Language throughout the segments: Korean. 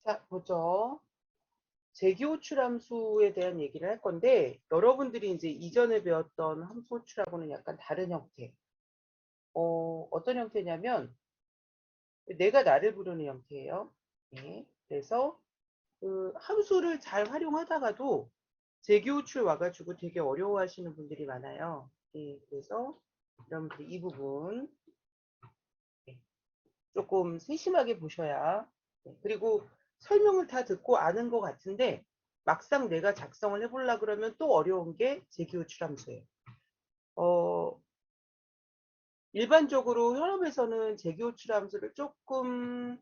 자, 보죠. 재기호출 함수에 대한 얘기를 할 건데, 여러분들이 이제 이전에 배웠던 함수 호출하고는 약간 다른 형태. 어떤 형태냐면, 내가 나를 부르는 형태예요. 예. 그래서 그 함수를 잘 활용하다가도 재기호출 와가지고 되게 어려워하시는 분들이 많아요. 예. 그래서 여러분들이 이 부분 예, 조금 세심하게 보셔야. 그리고 설명을 다 듣고 아는 것 같은데 막상 내가 작성을 해보려 그러면 또 어려운 게 재기호출함수예요. 어, 일반적으로 현업에서는 재기호출함수를 조금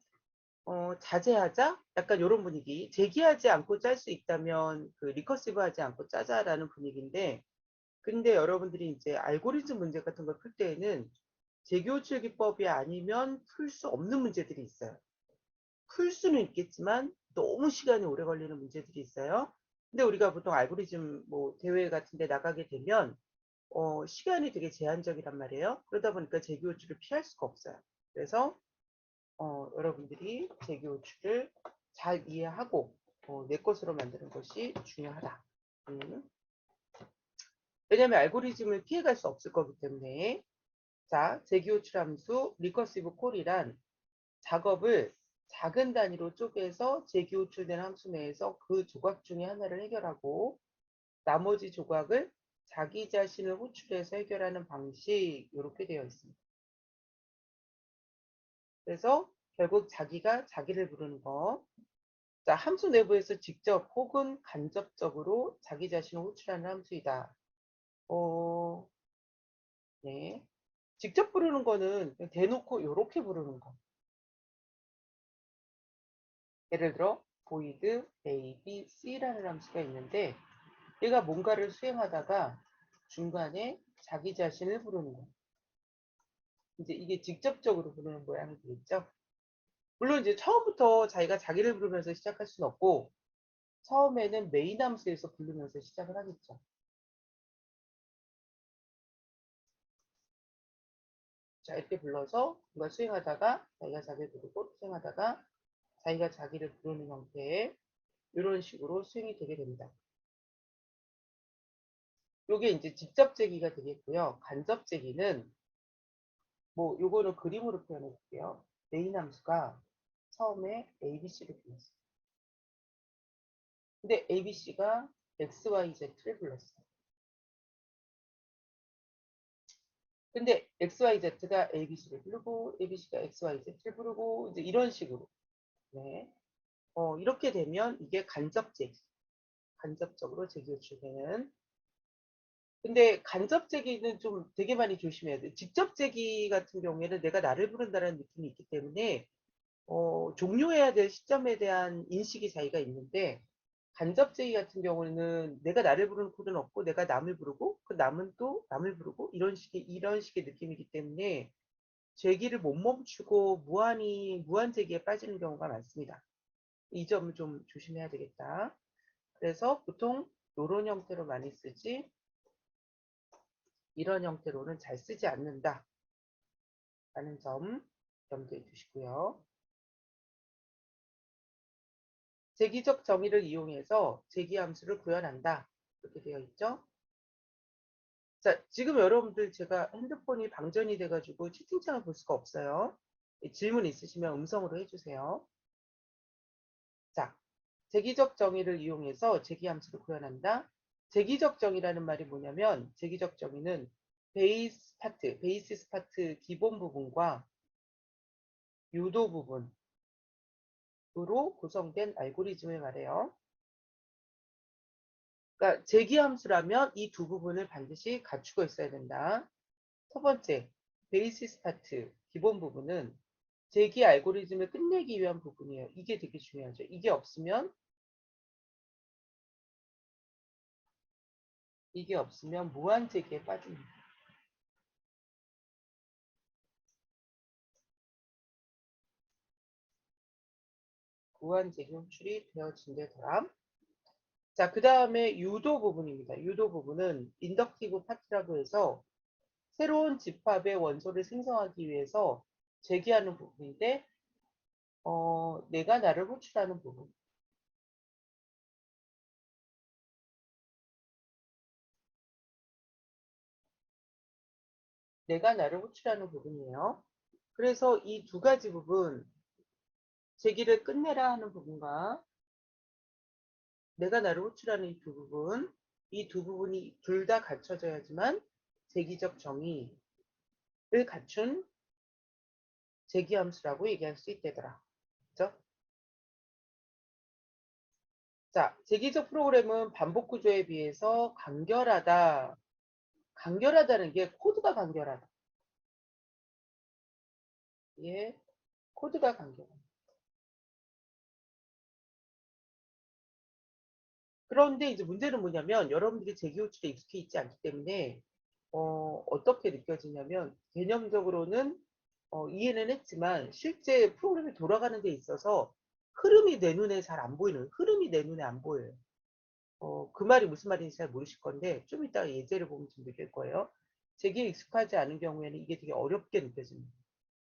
자제하자? 약간 이런 분위기. 재기하지 않고 짤 수 있다면 그 리커시브하지 않고 짜자라는 분위기인데, 근데 여러분들이 이제 알고리즘 문제 같은 걸 풀 때에는 재기호출 기법이 아니면 풀 수 없는 문제들이 있어요. 풀 수는 있겠지만 너무 시간이 오래 걸리는 문제들이 있어요. 근데 우리가 보통 알고리즘 뭐 대회 같은 데 나가게 되면 시간이 되게 제한적이란 말이에요. 그러다 보니까 재기호출을 피할 수가 없어요. 그래서 여러분들이 재기호출을 잘 이해하고 내 것으로 만드는 것이 중요하다. 왜냐하면 알고리즘을 피해갈 수 없을 거기 때문에. 자, 재기호출 함수 리커시브 콜이란 작업을 작은 단위로 쪼개서 재기호출된 함수 내에서 그 조각 중에 하나를 해결하고 나머지 조각을 자기 자신을 호출해서 해결하는 방식, 이렇게 되어 있습니다. 그래서 결국 자기가 자기를 부르는 거. 자, 함수 내부에서 직접 혹은 간접적으로 자기 자신을 호출하는 함수이다. 네. 직접 부르는 거는 그냥 대놓고 이렇게 부르는 거. 예를 들어 void a, b, c라는 함수가 있는데 얘가 뭔가를 수행하다가 중간에 자기 자신을 부르는 거예요. 이제 이게 직접적으로 부르는 모양이 되겠죠. 물론 이제 처음부터 자기가 자기를 부르면서 시작할 수는 없고 처음에는 메인 함수에서 부르면서 시작을 하겠죠. 자, 이렇게 불러서 뭔가 수행하다가 자기가 자기를 부르고 수행하다가 자기가 자기를 부르는 형태의 이런 식으로 수행이 되게 됩니다. 요게 이제 직접 제기가 되겠고요. 간접 제기는 뭐 요거는 그림으로 표현해 볼게요. 메인 함수가 처음에 ABC를 불렀어요. 근데 ABC가 XYZ를 불렀어요. 근데 XYZ가 ABC를 부르고 ABC가 XYZ를 부르고 이제 이런 식으로. 네. 이렇게 되면 이게 간접 제기. 간접적으로 제기 요출되는. 근데 간접 제기는 좀 되게 많이 조심해야 돼. 직접 제기 같은 경우에는 내가 나를 부른다는 느낌이 있기 때문에 종료해야 될 시점에 대한 인식이 자기가 있는데 간접제의 같은 경우는 내가 나를 부르는 코드는 없고 내가 남을 부르고 그 남은 또 남을 부르고 이런 식의 느낌이기 때문에 제기를 못 멈추고 무한 제기에 빠지는 경우가 많습니다. 이 점을 좀 조심해야 되겠다. 그래서 보통 이런 형태로 많이 쓰지 이런 형태로는 잘 쓰지 않는다 라는 점 염두에 두시고요. 재기적 정의를 이용해서 재기함수를 구현한다. 이렇게 되어 있죠. 자, 지금 여러분들 제가 핸드폰이 방전이 돼가지고 채팅창을 볼 수가 없어요. 질문 있으시면 음성으로 해주세요. 자, 재기적 정의를 이용해서 재기함수를 구현한다. 재기적 정의라는 말이 뭐냐면 재기적 정의는 베이시스 파트 기본 부분과 유도 부분으로 구성된 알고리즘을 말해요. 그러니까 재기함수라면 이 두 부분을 반드시 갖추고 있어야 된다. 첫 번째, 베이시스 파트, 기본 부분은 재기 알고리즘을 끝내기 위한 부분이에요. 이게 되게 중요하죠. 이게 없으면 무한 재기에 빠집니다. 무한 재기 호출이 되어진 데더라. 자, 그 다음에 유도 부분입니다. 유도 부분은 인덕티브 파트라고 해서 새로운 집합의 원소를 생성하기 위해서 제기하는 부분인데 내가 나를 호출하는 부분. 내가 나를 호출하는 부분이에요. 그래서 이 두 가지 부분, 제기를 끝내라 하는 부분과 내가 나를 호출하는 이 두 부분, 이 두 부분이 둘 다 갖춰져야지만 제기적 정의를 갖춘 제기함수라고 얘기할 수 있다더라. 그죠? 자, 제기적 프로그램은 반복 구조에 비해서 간결하다. 간결하다는 게 코드가 간결하다. 예, 코드가 간결하다. 그런데 이제 문제는 뭐냐면 여러분들이 제기호출에 익숙해 있지 않기 때문에 어떻게 느껴지냐면 개념적으로는 이해는 했지만 실제 프로그램이 돌아가는 데 있어서 흐름이 내 눈에 잘 안 보이는, 흐름이 내 눈에 안 보여요. 그 말이 무슨 말인지 잘 모르실 건데 좀 이따가 예제를 보면 좀 느낄 거예요. 제기에 익숙하지 않은 경우에는 이게 되게 어렵게 느껴집니다.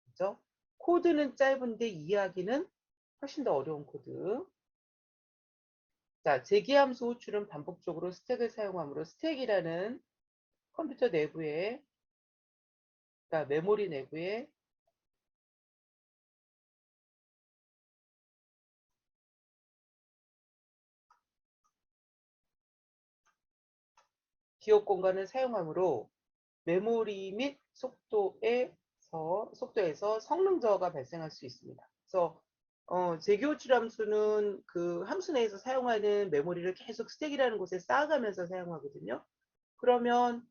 그죠? 코드는 짧은데 이해하기는 훨씬 더 어려운 코드. 자, 제기함수 호출은 반복적으로 스택을 사용하므로 스택이라는 컴퓨터 내부에, 그러니까 메모리 내부에 기억 공간을 사용하므로 메모리 및 속도에서 성능 저하가 발생할 수 있습니다. 그래서 제기호출 함수는 그 함수 내에서 사용하는 메모리를 계속 스택이라는 곳에 쌓아가면서 사용하거든요. 그러면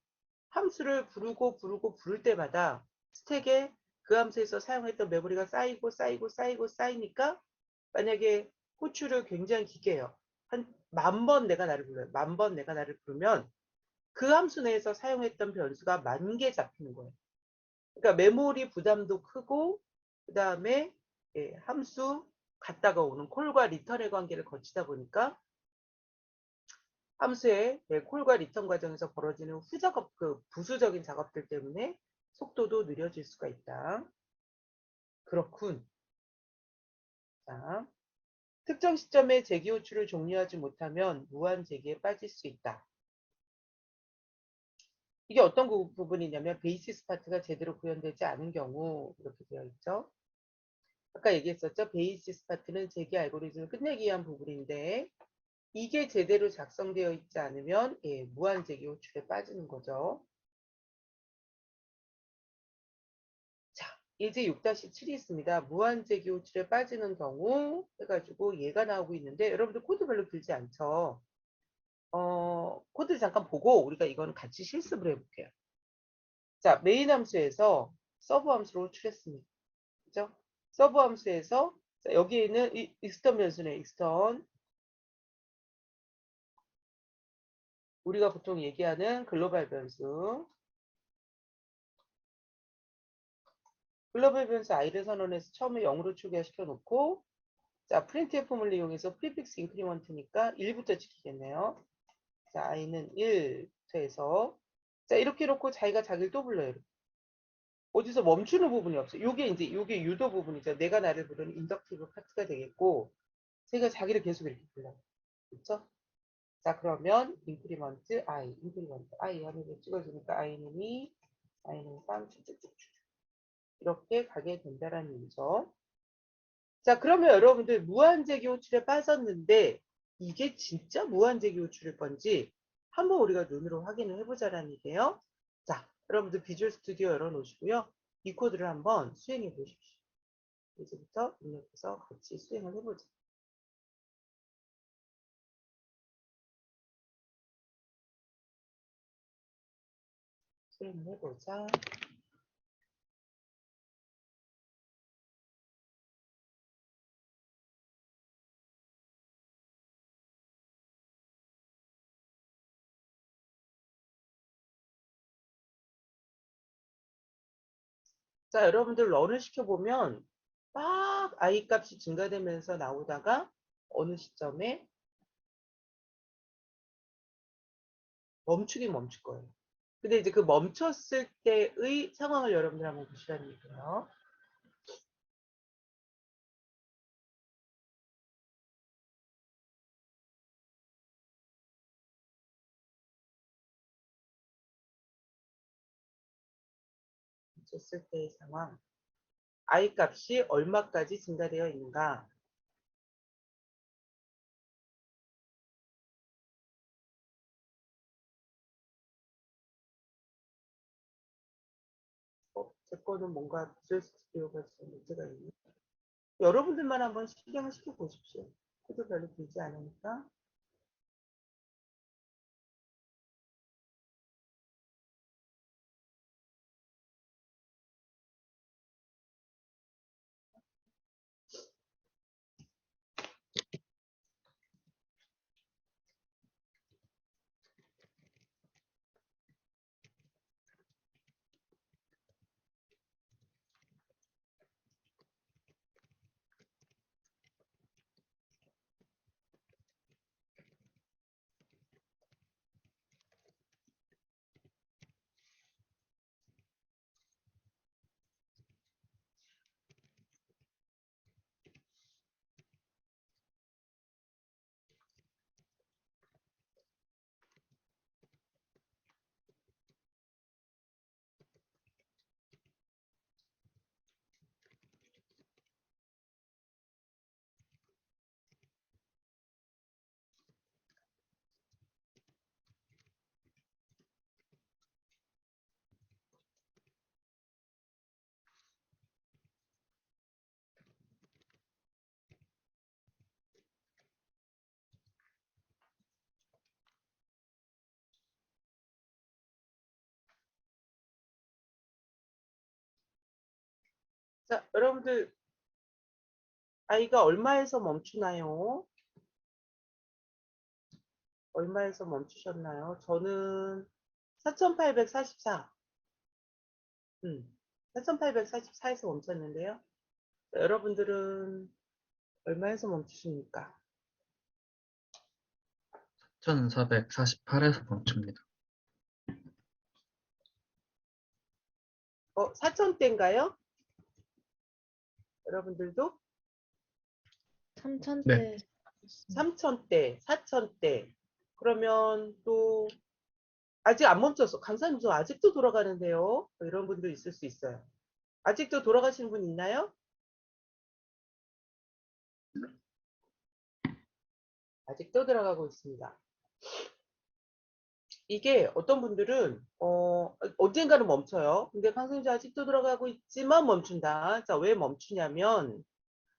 함수를 부르고 부를 때마다 스택에 그 함수에서 사용했던 메모리가 쌓이니까 만약에 호출을 굉장히 길게 해요. 한 10,000번 내가 나를 불러요. 10,000번 내가 나를 부르면 그 함수 내에서 사용했던 변수가 10,000개 잡히는 거예요. 그러니까 메모리 부담도 크고 그 다음에 함수 갔다가 오는 콜과 리턴의 관계를 거치다 보니까 함수의 콜과 리턴 과정에서 벌어지는 후작업, 그 부수적인 작업들 때문에 속도도 느려질 수가 있다. 그렇군. 자, 특정 시점에 제기 호출을 종료하지 못하면 무한 제기에 빠질 수 있다. 이게 어떤 부분이냐면 베이시스 파트가 제대로 구현되지 않은 경우 이렇게 되어 있죠. 아까 얘기했었죠. 베이시스 파트는 제기 알고리즘을 끝내기 위한 부분인데 이게 제대로 작성되어 있지 않으면 무한 제기 호출에 빠지는 거죠. 자, 예제 6-7이 있습니다. 무한 제기 호출에 빠지는 경우 해가지고 얘가 나오고 있는데 여러분들 코드 별로 길지 않죠. 코드 잠깐 보고 우리가 이거는 같이 실습을 해볼게요. 자, 메인 함수에서 서브 함수로 호출했습니다. 그죠? 서브 함수에서 여기에 있는 익스턴 변수네. 익스턴 우리가 보통 얘기하는 글로벌 변수 글로벌 변수 i를 선언해서 처음에 0으로 초기화시켜 놓고 자 printf를 이용해서 프리픽스 인크리먼트니까 1부터 지키겠네요. 자 i는 1부터 해서 자 이렇게 놓고 자기가 자기를 또 불러요. 어디서 멈추는 부분이 없어요. 요게 유도 부분이죠. 내가 나를 부르는 인덕티브 파트가 되겠고 제가 자기를 계속 이렇게 불러요. 그렇죠? 자 그러면 인크리먼트 i 하면서 찍어주니까 i는 2, i는 3 쭉쭉쭉 이렇게 가게 된다라는 얘기죠. 자 그러면 여러분들 무한제기 호출에 빠졌는데 이게 진짜 무한제기 호출일 건지 한번 우리가 눈으로 확인을 해보자라는 얘기예요. 자 여러분들 비주얼 스튜디오 열어놓으시고요. 이 코드를 한번 수행해 보십시오. 이제부터 입력해서 같이 수행을 해보자. 수행을 해보자. 자, 여러분들 런을 시켜보면 막 i 값이 증가되면서 나오다가 어느 시점에 멈추긴 멈출 거예요. 근데 이제 그 멈췄을 때의 상황을 여러분들 한번 보시라는 얘기예요. 멈췄을 때의 상황. I 값이 얼마까지 증가되어 있는가? 제 거는 뭔가 비주얼 스튜디오가 좀 문제가 있네. 여러분들만 한번 실행을 시켜 보십시오. 코드 별로 길지 않으니까. 자, 여러분들 I가 얼마에서 멈추나요? 얼마에서 멈추셨나요? 저는 4844. 4844에서 멈췄는데요. 자, 여러분들은 얼마에서 멈추십니까? 4,448에서 멈춥니다. 4,000대인가요? 여러분들도? 3,000대. 네. 3,000대, 4,000대. 그러면 또 아직 안 멈췄어. 강사님 저 아직도 돌아가는데요. 이런 분도 있을 수 있어요. 아직도 돌아가시는 분 있나요? 아직도 돌아가고 있습니다. 이게 어떤 분들은 언젠가는 멈춰요. 근데 강사님 저 아직도 돌아가고 있지만 멈춘다. 자, 왜 멈추냐면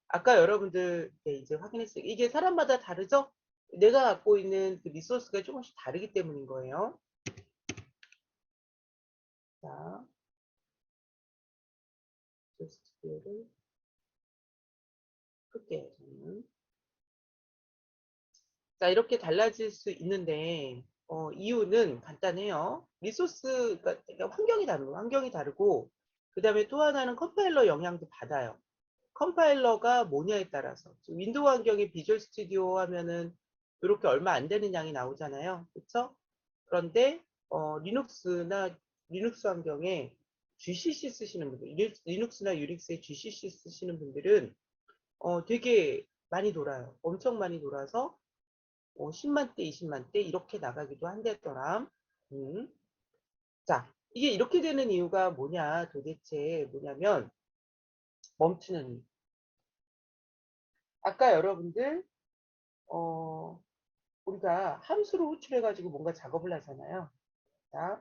아까 여러분들 이제 확인했어요. 이게 사람마다 다르죠? 내가 갖고 있는 그 리소스가 조금씩 다르기 때문인 거예요. 자, 스튜디오를 끌게요. 저는. 자, 이렇게 달라질 수 있는데 이유는 간단해요. 리소스, 그러니까 환경이 다르고 그 다음에 또 하나는 컴파일러 영향도 받아요. 컴파일러가 뭐냐에 따라서 윈도우 환경에 비주얼 스튜디오 하면은 이렇게 얼마 안 되는 양이 나오잖아요. 그렇죠? 그런데 리눅스 환경에 GCC 쓰시는 분들, 리눅스나 유닉스에 GCC 쓰시는 분들은 되게 많이 돌아요. 엄청 많이 돌아서 10만 대, 20만 대 이렇게 나가기도 한다더라. 자, 이게 이렇게 되는 이유가 뭐냐? 도대체 뭐냐면 멈추는 이유. 아까 여러분들 우리가 함수로 호출해가지고 뭔가 작업을 하잖아요. 자,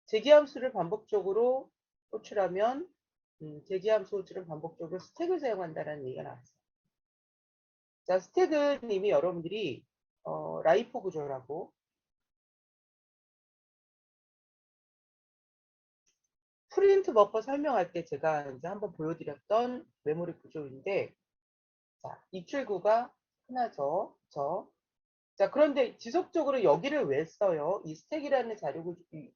재기함수를 반복적으로 호출하면 재기함수 호출은 반복적으로 스택을 사용한다는 얘기가 나왔어요. 자, 스택은 이미 여러분들이 라이포 구조라고 프린트 버퍼 설명할 때 제가 이제 한번 보여드렸던 메모리 구조인데, 자, 입출구가 하나죠. 자, 그런데 지속적으로 여기를 왜 써요? 이 스택이라는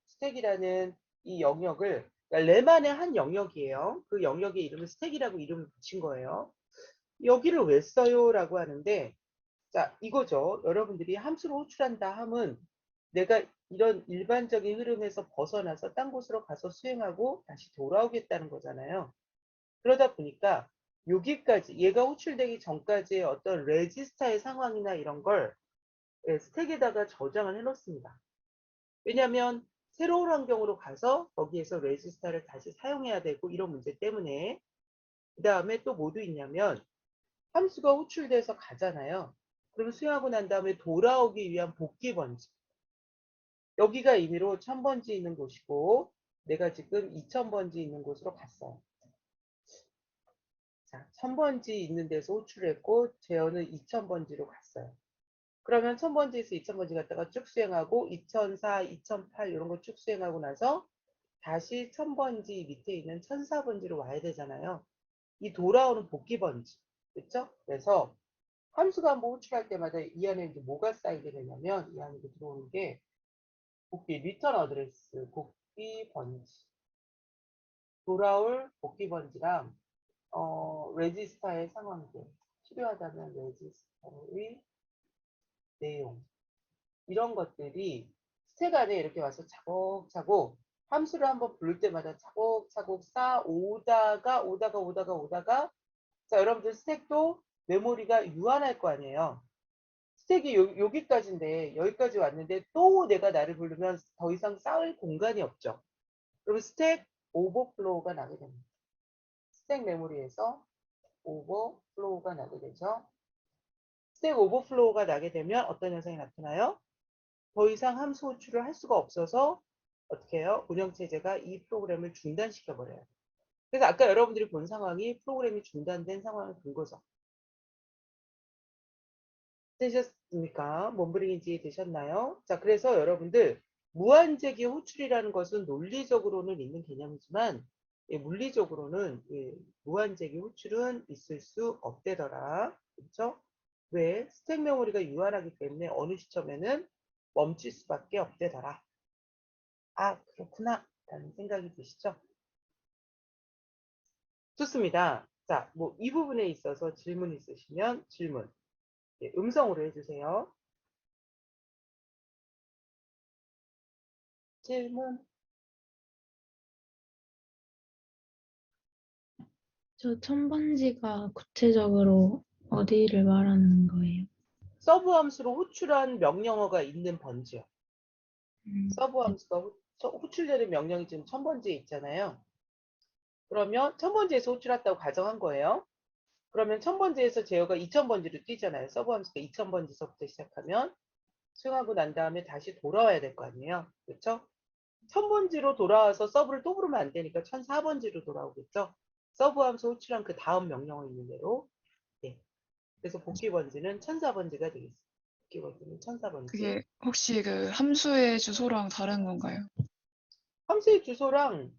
스택이라는 이 영역을, 그러니까 램안의 한 영역이에요. 그 영역의 이름을 스택이라고 이름을 붙인 거예요. 여기를 왜 써요? 라고 하는데, 자, 이거죠. 여러분들이 함수를 호출한다 함은 내가 이런 일반적인 흐름에서 벗어나서 딴 곳으로 가서 수행하고 다시 돌아오겠다는 거잖아요. 그러다 보니까 여기까지 얘가 호출되기 전까지의 어떤 레지스타의 상황이나 이런 걸 스택에다가 저장을 해 놓습니다. 왜냐하면 새로운 환경으로 가서 거기에서 레지스타를 다시 사용해야 되고 이런 문제 때문에 그 다음에 또 뭐도 있냐면 함수가 호출돼서 가잖아요. 그럼 수행하고 난 다음에 돌아오기 위한 복귀 번지. 여기가 임의로 1000번지 있는 곳이고 내가 지금 2000번지 있는 곳으로 갔어요. 자, 1000번지 있는 데서 호출했고 제어는 2000번지로 갔어요. 그러면 1000번지에서 2000번지 갔다가 쭉 수행하고 2004, 2008 이런 거 쭉 수행하고 나서 다시 1000번지 밑에 있는 1004번지로 와야 되잖아요. 이 돌아오는 복귀 번지. 그렇죠? 그래서 함수가 한번 호출할 때마다 이 안에 이제 뭐가 쌓이게 되냐면 이 안에 들어오는 게 복귀 리턴 어드레스, 복귀 번지. 돌아올 복귀 번지랑 레지스타의 상황들. 필요하다면 레지스타의 내용. 이런 것들이 스택 안에 이렇게 와서 차곡차곡 함수를 한번 부를 때마다 차곡차곡 오다가 자 여러분들 스택도 메모리가 유한할 거 아니에요. 스택이 여기까지인데 여기까지 왔는데 또 내가 나를 부르면 더 이상 쌓을 공간이 없죠. 그러면 스택 오버플로우가 나게 됩니다. 스택 메모리에서 오버플로우가 나게 되죠. 스택 오버플로우가 나게 되면 어떤 현상이 나타나요? 더 이상 함수 호출을 할 수가 없어서 어떻게 해요? 운영체제가 이 프로그램을 중단시켜 버려요. 그래서 아까 여러분들이 본 상황이 프로그램이 중단된 상황을 본 거죠. 되셨습니까? 몸부림인지 되셨나요? 자, 그래서 여러분들 무한제기 호출이라는 것은 논리적으로는 있는 개념이지만 물리적으로는 무한제기 호출은 있을 수 없대더라. 그렇죠? 왜? 스택 메모리가 유한하기 때문에 어느 시점에는 멈출 수밖에 없대더라. 아, 그렇구나. 라는 생각이 드시죠? 좋습니다. 자, 뭐 이 부분에 있어서 질문 있으시면 질문 음성으로 해주세요. 질문. 저 1000번지가 구체적으로 어디를 말하는 거예요? 서브 함수로 호출한 명령어가 있는 번지요. 서브 네. 함수가 호출되는 명령이 지금 1000번지에 있잖아요. 그러면 1000번지에서 호출했다고 가정한 거예요. 그러면 1000번지에서 제어가 2000번지로 뛰잖아요. 서브 함수가 2000번지서부터 시작하면 수행하고 난 다음에 다시 돌아와야 될 거 아니에요. 그렇죠? 1000번지로 돌아와서 서브를 또 부르면 안 되니까 1004번지로 돌아오겠죠. 서브 함수 호출한 그 다음 명령어 있는 대로. 네. 그래서 복귀 번지는 1004번지가 되겠습니다. 복귀 번지는 1004번지. 그게 혹시 그 함수의 주소랑 다른 건가요? 함수의 주소랑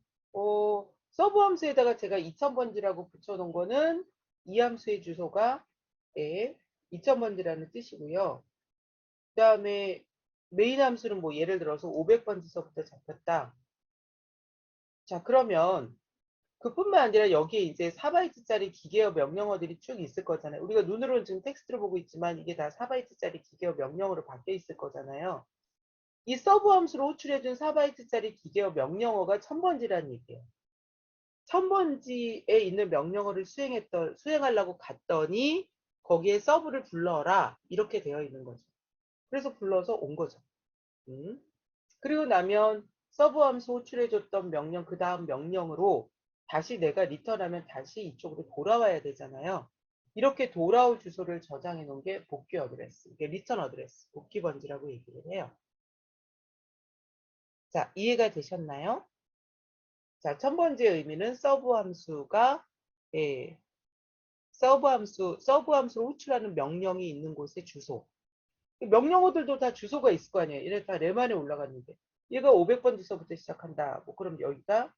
서브 함수에다가 제가 2000번지라고 붙여놓은 거는 이 함수의 주소가 2000번지라는 뜻이고요. 그 다음에 메인 함수는 뭐 예를 들어서 500번지서부터 잡혔다. 자, 그러면 그뿐만 아니라 여기에 이제 4바이트짜리 기계어 명령어들이 쭉 있을 거잖아요. 우리가 눈으로는 지금 텍스트를 보고 있지만 이게 다 4바이트짜리 기계어 명령어로 바뀌어 있을 거잖아요. 이 서브 함수로 호출해준 4바이트짜리 기계어 명령어가 1000번지라는 얘기예요. 1000번지에 있는 명령어를 수행하려고 갔더니 거기에 서브를 불러라 이렇게 되어 있는 거죠. 그래서 불러서 온 거죠. 그리고 나면 서브 함수 호출해줬던 명령 그 다음 명령으로 다시 내가 리턴하면 다시 이쪽으로 돌아와야 되잖아요. 이렇게 돌아올 주소를 저장해 놓은 게 복귀 어드레스, 이게 리턴 어드레스, 복귀 번지라고 얘기를 해요. 자, 이해가 되셨나요? 자, 1000번지의 의미는 서브 함수가 서브 함수로 호출하는 명령이 있는 곳의 주소. 명령어들도 다 주소가 있을 거 아니에요. 얘네 다 램 안에 올라갔는데. 얘가 500번지서부터 시작한다. 뭐 그럼 여기가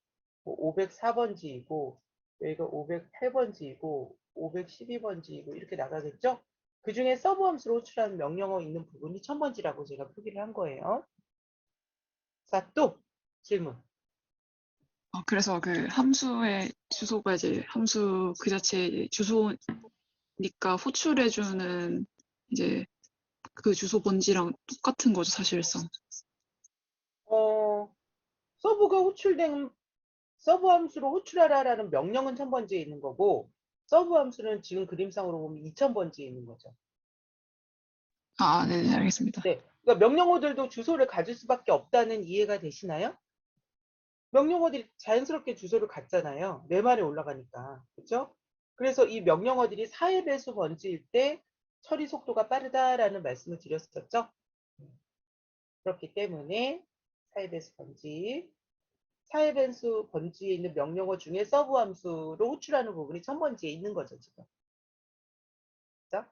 뭐 504번지이고 여기가 508번지이고 512번지이고 이렇게 나가겠죠? 그 중에 서브 함수로 호출하는 명령어 있는 부분이 1000번지라고 제가 표기를 한 거예요. 자, 또 질문. 그래서 그 함수의 주소가 이제 함수 그 자체의 주소니까 호출해주는 이제 그 주소 번지랑 똑같은 거죠, 사실상. 서브가 호출된 서브 함수로 호출하라라는 명령은 1000번지에 있는 거고 서브 함수는 지금 그림상으로 보면 2000번지에 있는 거죠. 네, 알겠습니다. 네. 그러니까 명령어들도 주소를 가질 수밖에 없다는 이해가 되시나요? 명령어들이 자연스럽게 주소를 갖잖아요. 내 말에 올라가니까. 그렇죠? 그래서 이 명령어들이 4의 배수 번지일 때 처리 속도가 빠르다라는 말씀을 드렸었죠. 그렇기 때문에 4의 배수 번지, 4의 배수 번지에 있는 명령어 중에 서브 함수로 호출하는 부분이 첫 번지에 있는 거죠, 지금. 그죠?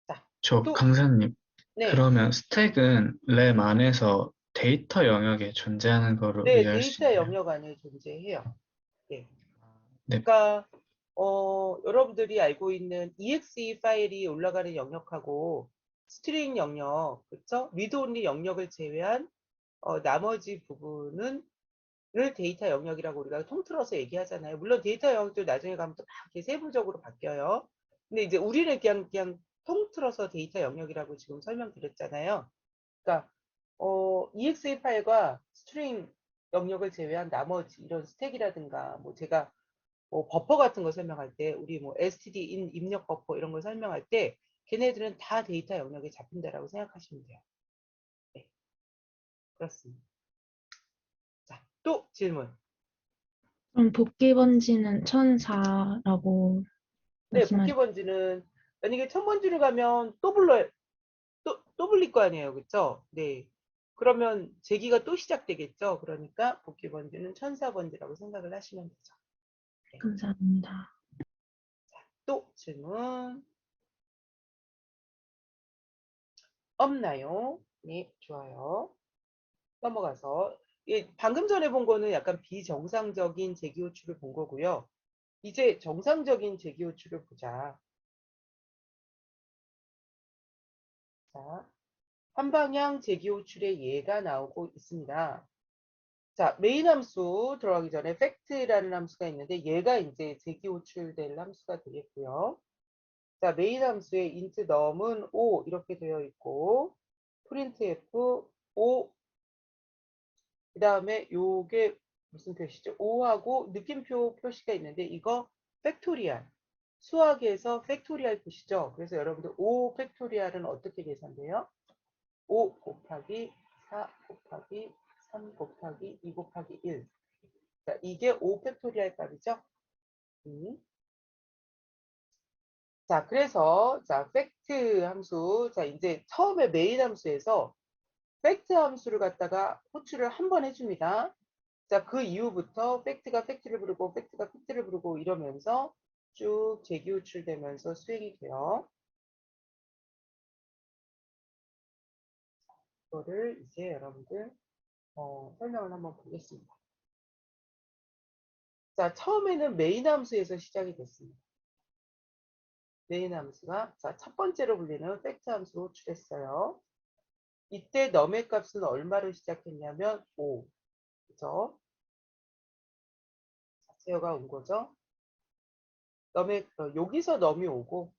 자, 저 또, 강사님, 네. 그러면 스택은 램 안에서 데이터 영역에 존재하는 거로 네, 이해할 수 데이터 있나요? 영역 안에 존재해요. 네. 네, 그러니까 여러분들이 알고 있는 exe 파일이 올라가는 영역하고 스트링 영역, 그렇죠? 리드 온리 영역을 제외한 나머지 부분은 를 데이터 영역이라고 우리가 통틀어서 얘기하잖아요. 물론 데이터 영역도 나중에 가면 또 막 이렇게 세부적으로 바뀌어요. 근데 이제 우리는 그냥 통틀어서 데이터 영역이라고 지금 설명드렸잖아요. 그러니까 exe 파일과 스트링 영역을 제외한 나머지 이런 스택이라든가 뭐 제가 뭐 버퍼 같은 거 설명할 때 우리 뭐 std 인 입력 버퍼 이런 걸 설명할 때 걔네들은 다 데이터 영역에 잡힌다라고 생각하시면 돼요. 네, 그렇습니다. 자, 또 질문. 그럼 복귀 번지는 1004라고 네, 말씀하셨. 복귀 번지는 만약에 천 번지를 가면 또 불러요. 또 불릴 거 아니에요. 그쵸? 네. 그러면 재기가 또 시작되겠죠. 그러니까 복귀 번지는 1004번지라고 생각을 하시면 되죠. 네. 감사합니다. 또 질문 없나요? 네, 좋아요. 넘어가서 방금 전에 본 거는 약간 비정상적인 재기 호출을 본 거고요. 이제 정상적인 재기 호출을 보자. 자, 한방향 재기 호출의 예가 나오고 있습니다. 자, 메인 함수 들어가기 전에 팩트라는 함수가 있는데 얘가 이제 재기 호출될 함수가 되겠고요. 자, 메인 함수의 int num은 5 이렇게 되어 있고 printf 5 그 다음에 요게 무슨 표시죠? 5하고 느낌표 표시가 있는데 이거 팩토리얼 수학에서 팩토리얼 표시죠. 그래서 여러분들 5 팩토리얼은 어떻게 계산돼요? 5 곱하기 4 곱하기 3 곱하기 2 곱하기 1. 자, 이게 5 팩토리얼 값이죠. 자, 그래서 자, 팩트 함수. 자, 이제 처음에 메인 함수에서 팩트 함수를 갖다가 호출을 한 번 해줍니다. 자, 그 이후부터 팩트가 팩트를 부르고 팩트가 팩트를 부르고 이러면서 쭉 재기 호출되면서 수행이 돼요. 이거를 이제 여러분들 설명을 한번 보겠습니다. 자, 처음에는 메인 함수에서 시작이 됐습니다. 메인 함수가 자, 첫 번째로 불리는 팩트 함수로 호출했어요. 이때 num의 값은 얼마로 시작했냐면 5. 그죠? 제어가 온 거죠. 여기서 num이 오고,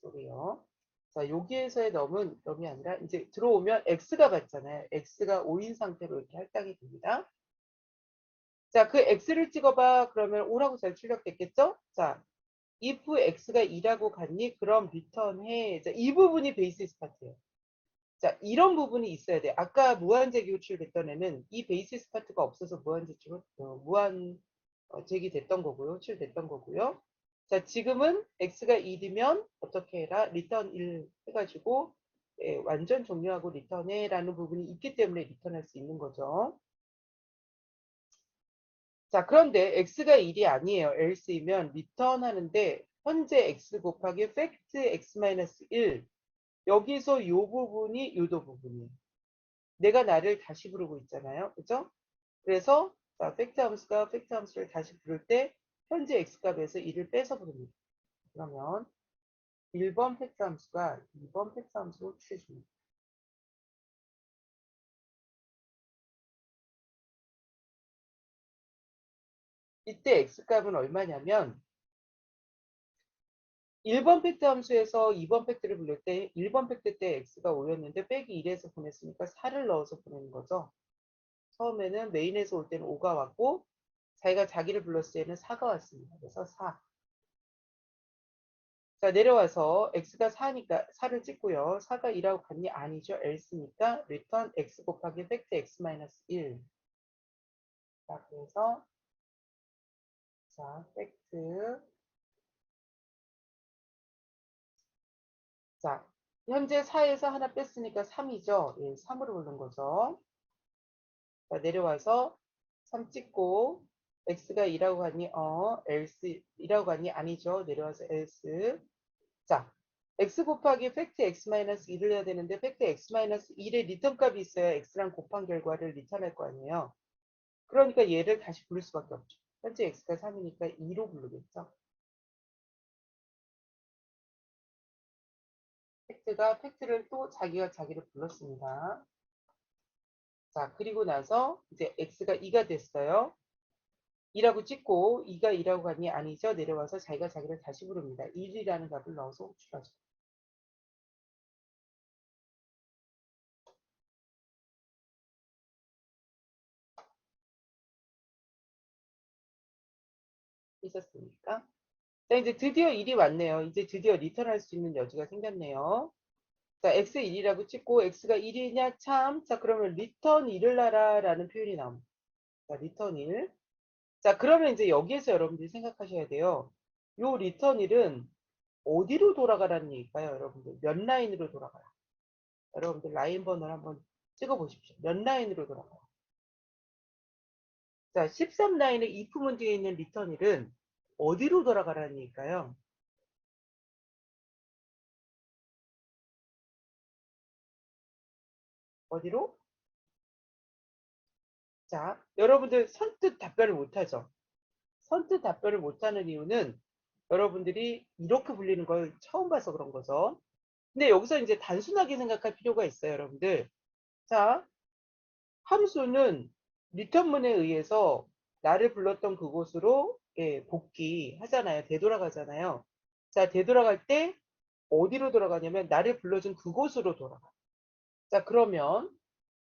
소리요. 자, 여기에서의 num이 아니라 이제 들어오면 x가 같잖아요. x가 5인 상태로 이렇게 할당이 됩니다. 자, 그 x를 찍어봐. 그러면 5라고 잘 출력됐겠죠? 자, if x가 2라고 갔니? 그럼 return해. 자, 이 부분이 베이시스 파트예요. 자, 이런 부분이 있어야 돼. 아까 무한재기 호출됐던 애는 이 베이시스 파트가 없어서 무한재기 됐던 거고요. 호출됐던 거고요. 자, 지금은 x가 1이면 어떻게 해라? 리턴 1 해가지고 완전 종료하고 리턴해 라는 부분이 있기 때문에 리턴할 수 있는 거죠. 자, 그런데 x가 1이 아니에요. else이면 리턴 하는데 현재 x 곱하기 fact x-1 여기서 이 부분이 유도 부분이에요. 내가 나를 다시 부르고 있잖아요. 그죠? 그래서 자, 팩트 함수가 팩트 함수를 다시 부를 때 현재 x값에서 1을 빼서 부릅니다. 그러면 1번 팩트 함수가 2번 팩트 함수로 취해줍니다. 이때 x값은 얼마냐면 1번 팩트 함수에서 2번 팩트를 부를 때 1번 팩트 때 x가 5였는데 빼기 1에서 보냈으니까 4를 넣어서 보내는 거죠. 처음에는 메인에서 올 때는 5가 왔고 자기가 자기를 불렀을 때는 4가 왔습니다. 그래서 4. 자, 내려와서 x가 4니까 4를 찍고요. 4가 2라고 같니? 아니죠. else니까 return x 곱하기 팩트 x 마이너스 1. 자, 그래서 자, 팩트. 자, 현재 4에서 하나 뺐으니까 3이죠. 예, 3으로 부른 거죠. 자, 내려와서 3 찍고 x가 2라고 하니 else 2라고 하니 아니죠. 내려와서 else. 자, x 곱하기 팩트 x-1을 해야 되는데 팩트 x-1의 리턴 값이 있어야 x랑 곱한 결과를 리턴할 거 아니에요. 그러니까 얘를 다시 부를 수밖에 없죠. 현재 x가 3이니까 2로 부르겠죠. 팩트가 팩트를 또 자기가 자기를 불렀습니다. 자, 그리고 나서 이제 x가 2가 됐어요. 2라고 찍고 2가 2라고 하니 아니죠. 내려와서 자기가 자기를 다시 부릅니다. 1이라는 값을 넣어서 호출하죠. 있었습니까? 자, 이제 드디어 1이 왔네요. 이제 드디어 리턴할 수 있는 여지가 생겼네요. 자, x 1이라고 찍고 x가 1이냐 참. 자, 그러면 리턴 1을 하라 라는 표현이 나옵니다. 자, 리턴 1. 자, 그러면 이제 여기에서 여러분들이 생각하셔야 돼요. 요 리턴 1은 어디로 돌아가라는 얘기일까요, 여러분들? 몇 라인으로 돌아가요? 여러분들 라인 번호를 한번 찍어 보십시오. 몇 라인으로 돌아가요? 자, 13라인의 if 문제에 있는 리턴 1은 어디로 돌아가라는 얘기일까요? 어디로? 자, 여러분들 선뜻 답변을 못하죠. 선뜻 답변을 못하는 이유는 여러분들이 이렇게 불리는 걸 처음 봐서 그런 거죠. 근데 여기서 이제 단순하게 생각할 필요가 있어요, 여러분들. 자, 함수는 리턴문에 의해서 나를 불렀던 그곳으로 예, 복귀하잖아요. 되돌아가잖아요. 자, 되돌아갈 때 어디로 돌아가냐면 나를 불러준 그곳으로 돌아가. 자, 그러면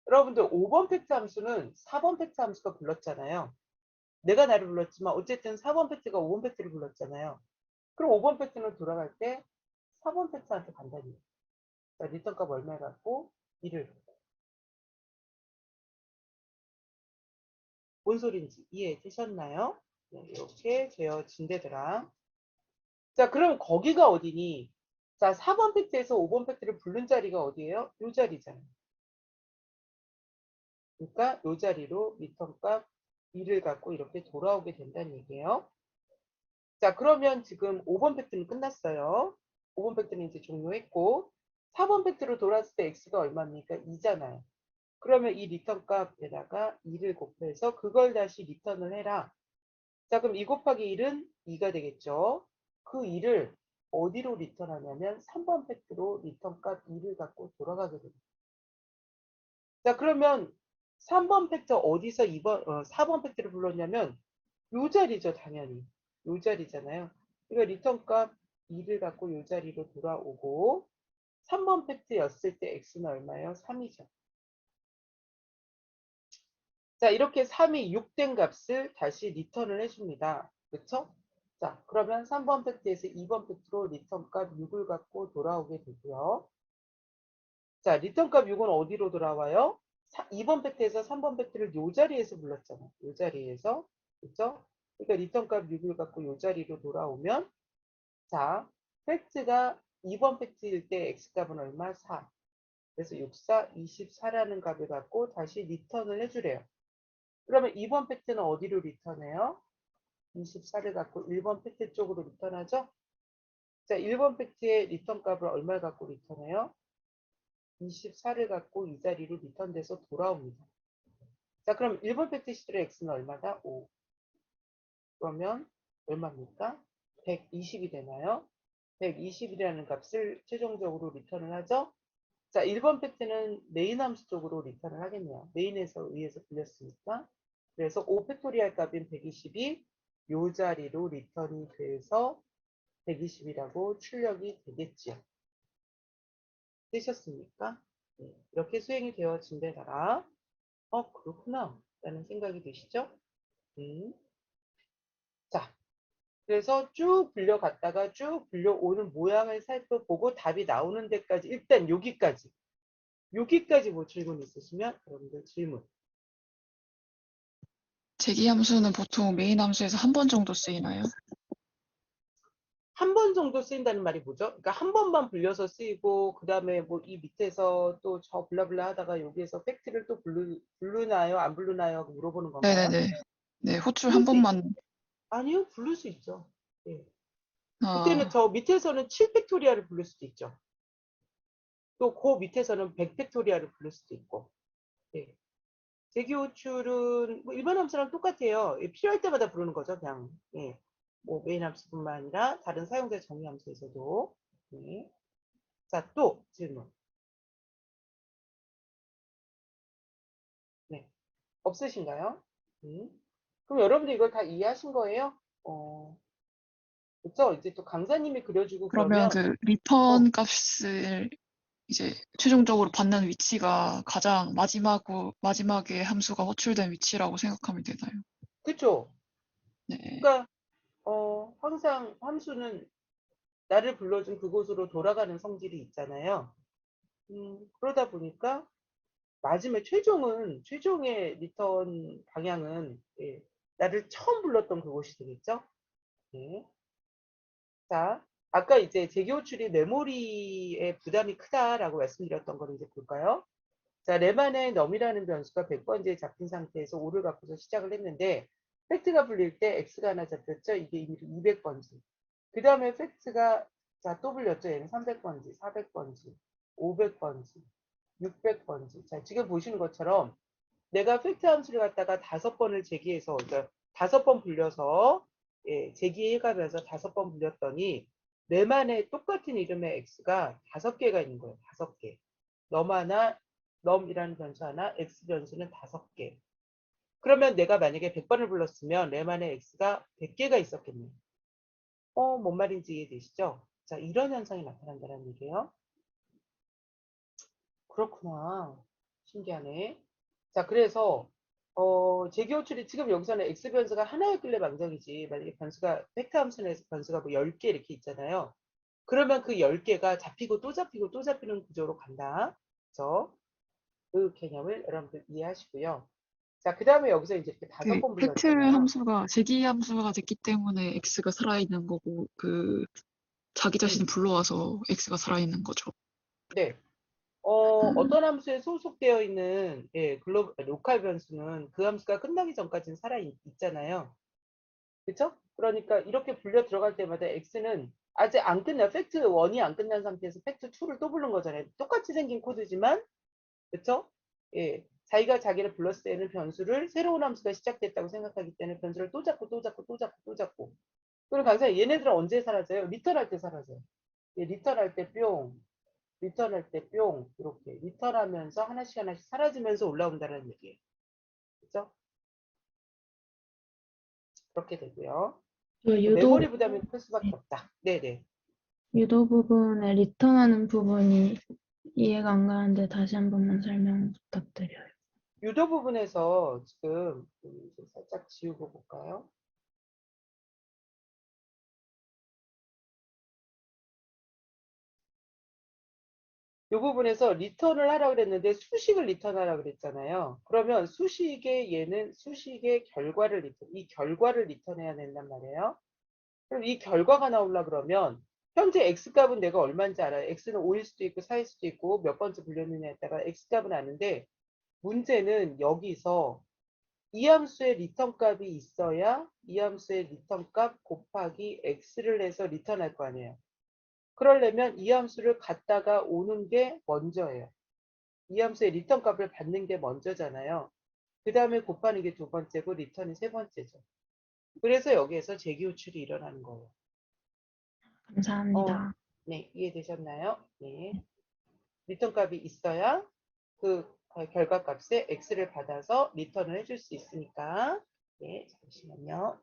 여러분들 5번 팩트 함수는 4번 팩트 함수가 불렀잖아요. 내가 나를 불렀지만 어쨌든 4번 팩트가 5번 팩트를 불렀잖아요. 그럼 5번 팩트는 돌아갈 때 4번 팩트한테 간다는 얘기예요. 자, 리턴 값 얼마 갖고 1을. 뭔 소린지 이해되셨나요? 네, 이렇게 되어진대더라. 자, 그럼 거기가 어디니? 자, 4번 팩트에서 5번 팩트를 부른 자리가 어디예요? 이 자리잖아요. 그러니까 이 자리로 리턴 값 2를 갖고 이렇게 돌아오게 된다는 얘기예요. 자, 그러면 지금 5번 팩트는 끝났어요. 5번 팩트는 이제 종료했고 4번 팩트로 돌아왔을 때 x가 얼마입니까? 2잖아요. 그러면 이 리턴 값에다가 2를 곱해서 그걸 다시 리턴을 해라. 자, 그럼 2 곱하기 1은 2가 되겠죠. 그 2를 어디로 리턴하냐면 3번 팩트로 리턴 값 2를 갖고 돌아가게 됩니다. 자, 그러면 3번 팩트 어디서 4번 팩트를 불렀냐면 요 자리죠, 당연히. 요 자리잖아요. 그러니까 리턴 값 2를 갖고 요 자리로 돌아오고 3번 팩트였을 때 x는 얼마예요? 3이죠. 자, 이렇게 3이 6 된 값을 다시 리턴을 해줍니다. 그쵸? 자, 그러면 3번 팩트에서 2번 팩트로 리턴 값 6을 갖고 돌아오게 되고요. 자, 리턴 값 6은 어디로 돌아와요? 2번 팩트에서 3번 팩트를 요 자리에서 불렀잖아요. 요 자리에서. 그쵸? 그러니까 리턴 값 6을 갖고 요 자리로 돌아오면 자, 팩트가 2번 팩트일 때 x값은 얼마? 4. 그래서 6, 4, 24라는 값을 갖고 다시 리턴을 해주래요. 그러면 2번 팩트는 어디로 리턴해요? 24를 갖고 1번 팩트 쪽으로 리턴하죠? 자, 1번 팩트의 리턴 값을 얼마 갖고 리턴해요? 24를 갖고 이 자리로 리턴돼서 돌아옵니다. 자, 그럼 1번 팩트 시절의 x는 얼마다? 5. 그러면 얼마입니까? 120이 되나요? 120이라는 값을 최종적으로 리턴을 하죠? 자, 1번 팩트는 메인 함수 쪽으로 리턴을 하겠네요. 메인에서 의해서 불렸으니까. 그래서 5 팩토리얼 값인 120이 요 자리로 리턴이 돼서 120이라고 출력이 되겠지요. 되셨습니까? 네, 이렇게 수행이 되어진대더라. 그렇구나. 라는 생각이 드시죠? 자, 그래서 쭉 불려갔다가 쭉 불려오는 모양을 살펴보고 답이 나오는 데까지 일단 여기까지 뭐 질문 있으시면 여러분들 질문. 제기 함수는 보통 메인 함수에서 한 번 정도 쓰이나요? 한 번 정도 쓰인다는 말이 뭐죠? 그러니까 한 번만 불려서 쓰이고 그 다음에 뭐 이 밑에서 또 저 블라블라 하다가 여기에서 팩트를 또 부르나요? 안 부르나요? 물어보는 건가요? 네네네. 네, 호출 부를 한 수 있... 번만. 아니요, 부를 수 있죠. 예. 그때는 아, 저 밑에서는 7팩토리아를 부를 수도 있죠. 또 그 밑에서는 100팩토리아를 부를 수도 있고. 예. 재기 호출은 뭐 일반 함수랑 똑같아요. 예, 필요할 때마다 부르는 거죠, 그냥. 예. 뭐 메인 함수뿐만 아니라 다른 사용자 정의 함수에서도. 예. 자, 또 질문. 네. 없으신가요? 그럼 여러분들 이걸 다 이해하신 거예요? 그쵸? 이제 또 강사님이 그려주고 그러면 그러면, 그 어, 리턴 값을 이제 최종적으로 받는 위치가 가장 마지막에 함수가 호출된 위치라고 생각하면 되나요? 그쵸? 네. 그러니까, 항상 함수는 나를 불러준 그곳으로 돌아가는 성질이 있잖아요. 그러다 보니까, 최종의 리턴 방향은, 예, 나를 처음 불렀던 그곳이 되겠죠? 예. 자, 아까 이제 재기 호출이 메모리에 부담이 크다라고 말씀드렸던 거를 이제 볼까요? 자, 렘안의 넘이라는 변수가 100번째에 잡힌 상태에서 5를 갖고서 시작을 했는데 팩트가 불릴 때 x가 하나 잡혔죠? 이게 이미 200번지. 그 다음에 팩트가 자, 또 불렸죠? 얘는 300번지, 400번지, 500번지, 600번지. 자, 지금 보시는 것처럼 내가 팩트 함수를 갖다가 5번을 제기해서 그러니까 5번 불려서 예, 제기해가면서 5번 불렸더니 렘안에 똑같은 이름의 x가 5개가 있는 거예요. 5개. 넘 하나, 넘이라는 변수 하나, x 변수는 5개. 그러면 내가 만약에 100번을 불렀으면 렘안에 x가 100개가 있었겠네요. 뭔 말인지 이해되시죠? 자, 이런 현상이 나타난다는 얘기예요. 그렇구나. 신기하네. 자, 그래서 재기 호출이 지금 여기서는 x 변수가 하나였길래 망정이지. 만약에 변수가 팩트 함수 내에서 변수가 뭐 10개 이렇게 있잖아요. 그러면 그 10개가 잡히고 또 잡히고 또 잡히는 구조로 간다. 그래서 그 개념을 여러분들 이해하시고요. 자, 그 다음에 여기서 이제 이렇게 그 5번 팩트 불렀잖아요. 함수가 제기 함수가 됐기 때문에 x가 살아있는 거고 그 자기 자신이 음, 불러와서 x가 살아있는 거죠. 네. 음, 어떤 함수에 소속되어 있는 예, 로컬 변수는 그 함수가 끝나기 전까지는 있잖아요. 그렇죠? 그러니까 이렇게 불려 들어갈 때마다 x는 아직 안 끝나 팩트 1이 안 끝난 상태에서 팩트 2를 또 부른 거잖아요. 똑같이 생긴 코드지만 그렇죠? 예. 자기가 자기를 불렀을 때는 변수를 새로운 함수가 시작됐다고 생각하기 때문에 변수를 또 잡고 또 잡고 또 잡고 또 잡고. 그리고 강사님 얘네들은 언제 사라져요? 리턴할 때 사라져요. 예, 리턴할 때 뿅, 리턴할 때 뿅 이렇게 리턴하면서 하나씩 하나씩 사라지면서 올라온다는 얘기예요. 그렇죠? 그렇게 되고요. 저 메모리 유도, 부담이 클 수밖에 없다. 네네. 유도 부분에 리턴하는 부분이 이해가 안 가는데 다시 한 번만 설명 부탁드려요. 유도 부분에서 지금 살짝 지우고 볼까요? 이 부분에서 리턴을 하라고 그랬는데 수식을 리턴하라고 그랬잖아요. 그러면 수식의 결과를 이 결과를 리턴해야 된단 말이에요. 그럼 이 결과가 나오려 그러면 현재 x값은 내가 얼마인지 알아요. x는 5일 수도 있고 4일 수도 있고 몇 번째 불렸느냐에 따라 x값은 아는데 문제는 여기서 이 함수의 리턴 값이 있어야 이 함수의 리턴 값 곱하기 x를 해서 리턴할 거 아니에요. 그러려면 이 함수를 갖다가 오는 게 먼저예요. 이 함수의 리턴 값을 받는 게 먼저잖아요. 그 다음에 곱하는 게 두 번째고 리턴이 세 번째죠. 그래서 여기에서 재기 호출이 일어나는 거예요. 어, 감사합니다. 네, 이해되셨나요? 네. 리턴 값이 있어야 그 결과 값에 x를 받아서 리턴을 해줄 수 있으니까. 네, 잠시만요.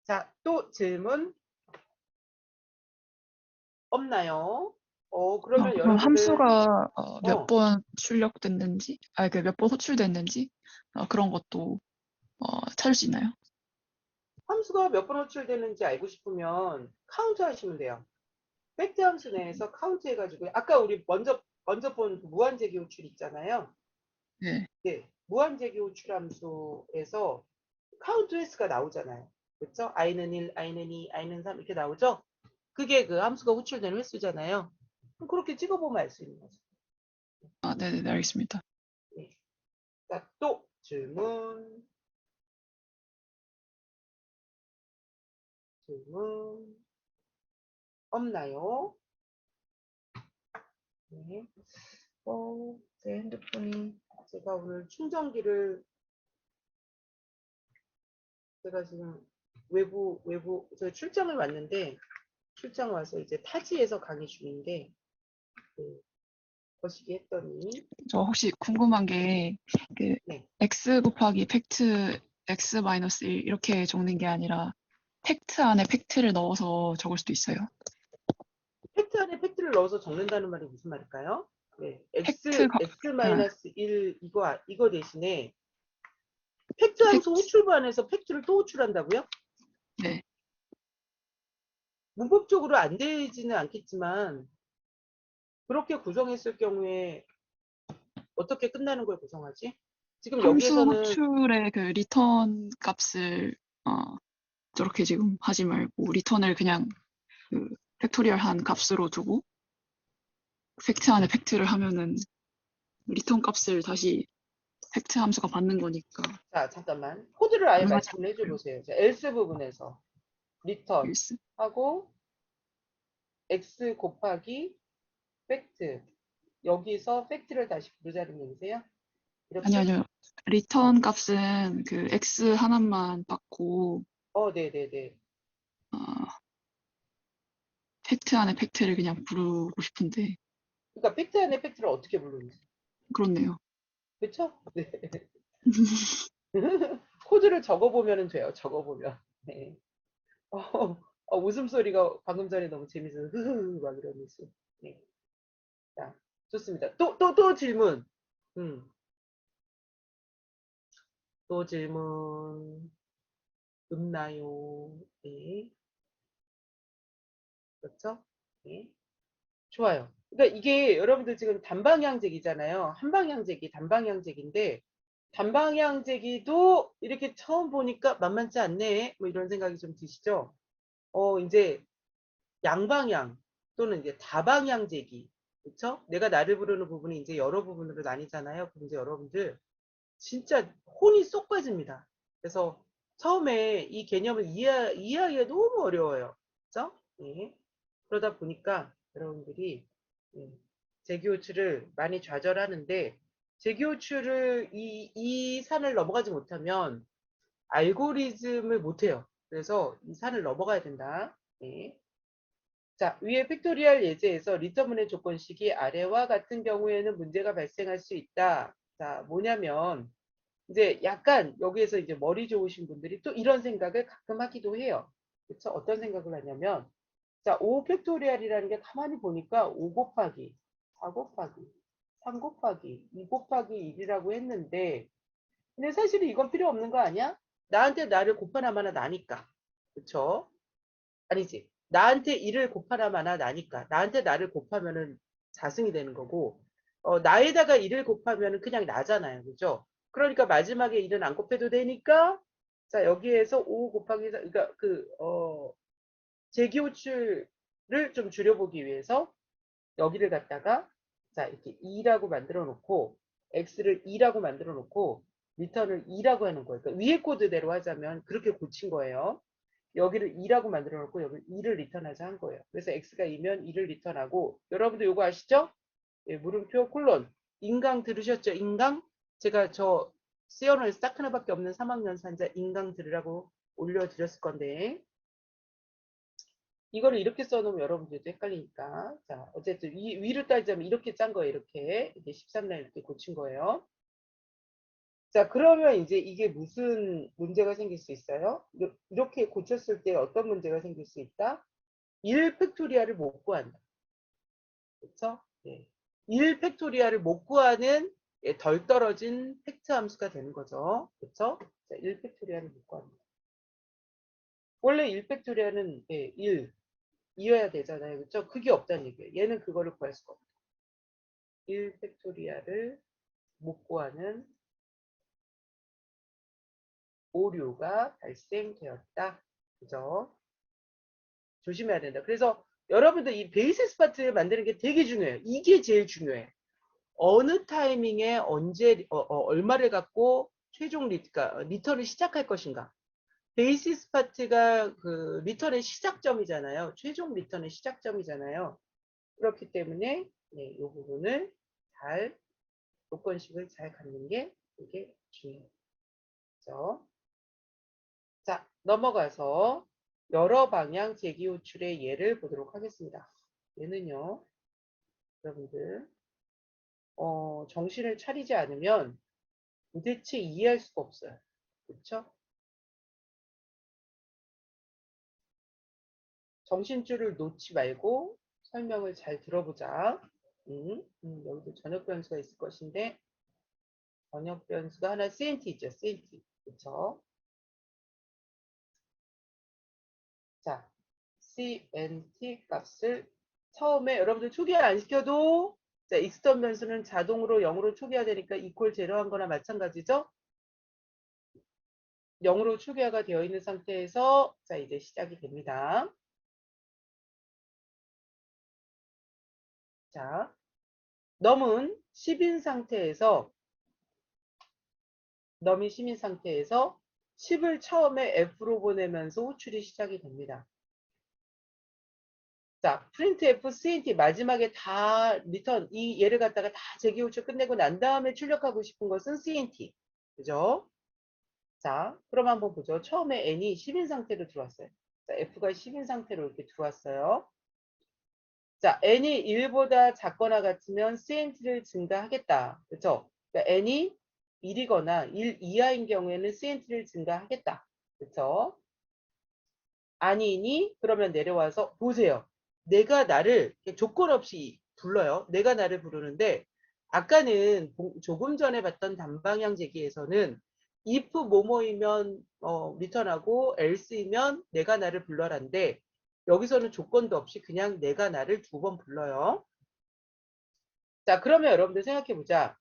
자, 또 질문 없나요? 그러면 그럼 여러분들, 함수가 몇 어, 번 출력됐는지, 그 몇 번 호출됐는지 그런 것도 찾을 수 있나요? 함수가 몇 번 호출되는지 알고 싶으면 카운트 하시면 돼요. 팩트 함수 내에서 카운트 해가지고, 아까 우리 먼저 본 무한재기 호출 있잖아요. 네. 네, 무한재기 호출 함수에서 카운트 횟수가 나오잖아요. 그렇죠? i는 1, i는 2, i는 3 이렇게 나오죠? 그게 그 함수가 호출되는 횟수잖아요. 그럼 그렇게 찍어보면 알 수 있는 거죠. 네네, 알겠습니다. 네. 자, 또 질문 없나요? 네. 제 핸드폰이 제가 오늘 충전기를 제가 지금 저 출장을 왔는데 출장 와서 이제 타지에서 강의 중인데 네, 거시기 했더니 저 혹시 궁금한 게, 그, 네. x 곱하기 팩트 x 마이너스 1 이렇게 적는 게 아니라 팩트 안에 팩트를 넣어서 적을 수도 있어요. 팩트 안에 팩트를 넣어서 적는다는 말이 무슨 말일까요? 네, 팩트가, x-1 이거 대신에 팩트 함수 팩트, 호출반에서 팩트를 또 호출한다고요? 네. 문법적으로 안 되지는 않겠지만 그렇게 구성했을 경우에 어떻게 끝나는 걸 구성하지? 지금 함수 여기에서는 호출의 그 리턴 값을, 저렇게 지금 하지 말고, 리턴을 그냥 그 팩토리얼 한 값으로 두고, 팩트 안에 팩트를 하면은 리턴 값을 다시 팩트 함수가 받는 거니까 자 잠깐만 코드를 아예 가능하지 말씀을 해줘 않을까요? 보세요. 자, else 부분에서 return 일스? 하고 x 곱하기 팩트 여기서 팩트를 다시 부르자는 얘기세요? 아니요, 이렇게? 아니요. 리턴 값은 그 x 하나만 받고, 네네네. 어, 팩트 안에 팩트를 그냥 부르고 싶은데, 그러니까 팩트 안에 팩트를 어떻게 부르는지. 그렇네요. 그렇죠? 네. 코드를 적어보면 돼요. 적어보면. 네. 웃음소리가 방금 전에 너무 재밌어서 흐흐 막 이러면서. 네. 자, 좋습니다. 또 질문. 또 질문 없나요? 네. 그렇죠? 네. 좋아요. 그러니까 이게 여러분들 지금 단방향제기잖아요. 한방향제기, 단방향제기인데 단방향제기도 이렇게 처음 보니까 만만치 않네. 뭐 이런 생각이 좀 드시죠? 이제 양방향 또는 이제 다방향제기. 그렇죠? 내가 나를 부르는 부분이 이제 여러 부분으로 나뉘잖아요. 그럼 이제 여러분들 진짜 혼이 쏙 빠집니다. 그래서 처음에 이 개념을 이해하기가 너무 어려워요. 그렇죠? 예. 그러다 보니까 여러분들이 재기호출을 많이 좌절하는데 재기호출을 이 산을 넘어가지 못하면 알고리즘을 못해요. 그래서 이 산을 넘어가야 된다. 예. 자, 위에 팩토리얼 예제에서 리터문의 조건식이 아래와 같은 경우에는 문제가 발생할 수 있다. 자, 뭐냐면 이제 약간 여기에서 이제 머리 좋으신 분들이 또 이런 생각을 가끔 하기도 해요. 그렇죠? 어떤 생각을 하냐면 자, 5 팩토리얼이라는 게 가만히 보니까 5 곱하기 4 곱하기 3 곱하기 2 곱하기 1이라고 했는데 근데 사실은 이건 필요 없는 거 아니야? 나한테 나를 곱하나마나 나니까. 그렇죠? 아니지. 나한테 1을 곱하나마나 나니까. 나한테 나를 곱하면은 자승이 되는 거고 나에다가 1을 곱하면은 그냥 나잖아요. 그죠? 그러니까 마지막에 1은 안 곱해도 되니까 자, 여기에서 5 곱하기 그러니까 재기호출을 좀 줄여보기 위해서 여기를 갖다가 자, 이렇게 2라고 만들어 놓고 x를 2라고 만들어 놓고 리턴을 2라고 하는 거예요. 그러니까 위에 코드대로 하자면 그렇게 고친 거예요. 여기를 2라고 만들어 놓고 여기 2를 리턴하자 한 거예요. 그래서 x가 2면 2를 리턴하고 여러분들 요거 아시죠? 예, 물음표 콜론 인강 들으셨죠? 인강? 제가 저 시어너에서 딱 하나밖에 없는 3학년 산자 인강 들으라고 올려드렸을 건데 이거를 이렇게 써놓으면 여러분들도 헷갈리니까 자 어쨌든 위로 따지자면 이렇게 짠 거예요. 이렇게 13날 이렇게 고친 거예요. 자 그러면 이제 이게 무슨 문제가 생길 수 있어요? 이렇게 고쳤을 때 어떤 문제가 생길 수 있다? 1 팩토리얼을 못 구한다. 그렇죠? 예. 1 팩토리얼을 못 구하는 예, 덜 떨어진 팩트 함수가 되는 거죠. 그렇죠? 자, 1 팩토리얼을 못 구합니다. 원래 1 팩토리얼은 예, 1 이어야 되잖아요. 그렇죠? 그게 없다는 얘기예요. 얘는 그거를 구할 수가 없다. 1 팩토리얼을 못 구하는 오류가 발생되었다. 그죠? 조심해야 된다. 그래서 여러분들 이 베이시스 파트 만드는 게 되게 중요해요. 이게 제일 중요해. 어느 타이밍에 언제 얼마를 갖고 최종 리턴을 시작할 것인가. 베이시스 파트가 그 리턴의 시작점이잖아요. 최종 리턴의 시작점이잖아요. 그렇기 때문에 네, 이 부분을 잘 조건식을 잘 갖는 게 되게 중요해요. 그렇죠? 자, 넘어가서 여러 방향 제기 호출의 예를 보도록 하겠습니다. 얘는요, 여러분들, 정신을 차리지 않으면 도대체 이해할 수가 없어요. 그렇죠? 정신줄을 놓지 말고 설명을 잘 들어보자. 여기도 전역 변수가 있을 것인데, 전역 변수가 하나 CNT 있죠, CNT. 그렇죠? 자, CNT 값을 처음에 여러분들 초기 안 시켜도 자, 익스턴 변수는 자동으로 0으로 초기화되니까 이퀄 제로한 거나 마찬가지죠? 0으로 초기화가 되어 있는 상태에서 자, 이제 시작이 됩니다. 자, 넘은 10인 상태에서 10을 처음에 F로 보내면서 호출이 시작이 됩니다. 자, 프린트 F, CNT 마지막에 다 리턴 이 얘를 갖다가 다 제기 호출 끝내고 난 다음에 출력하고 싶은 것은 CNT. 그죠? 자, 그럼 한번 보죠. 처음에 N이 10인 상태로 들어왔어요. 자, F가 10인 상태로 이렇게 들어왔어요. 자, N이 1보다 작거나 같으면 CNT를 증가하겠다. 그렇죠? 그러니까 N이 1이거나 1 이하인 경우에는 CNT를 증가하겠다. 그렇죠? 아니니 그러면 내려와서 보세요. 내가 나를 조건 없이 불러요. 내가 나를 부르는데 아까는 조금 전에 봤던 단방향 제기에서는 if 뭐뭐이면 리턴하고 else이면 내가 나를 불러란데 여기서는 조건도 없이 그냥 내가 나를 2번 불러요. 자, 그러면 여러분들 생각해 보자.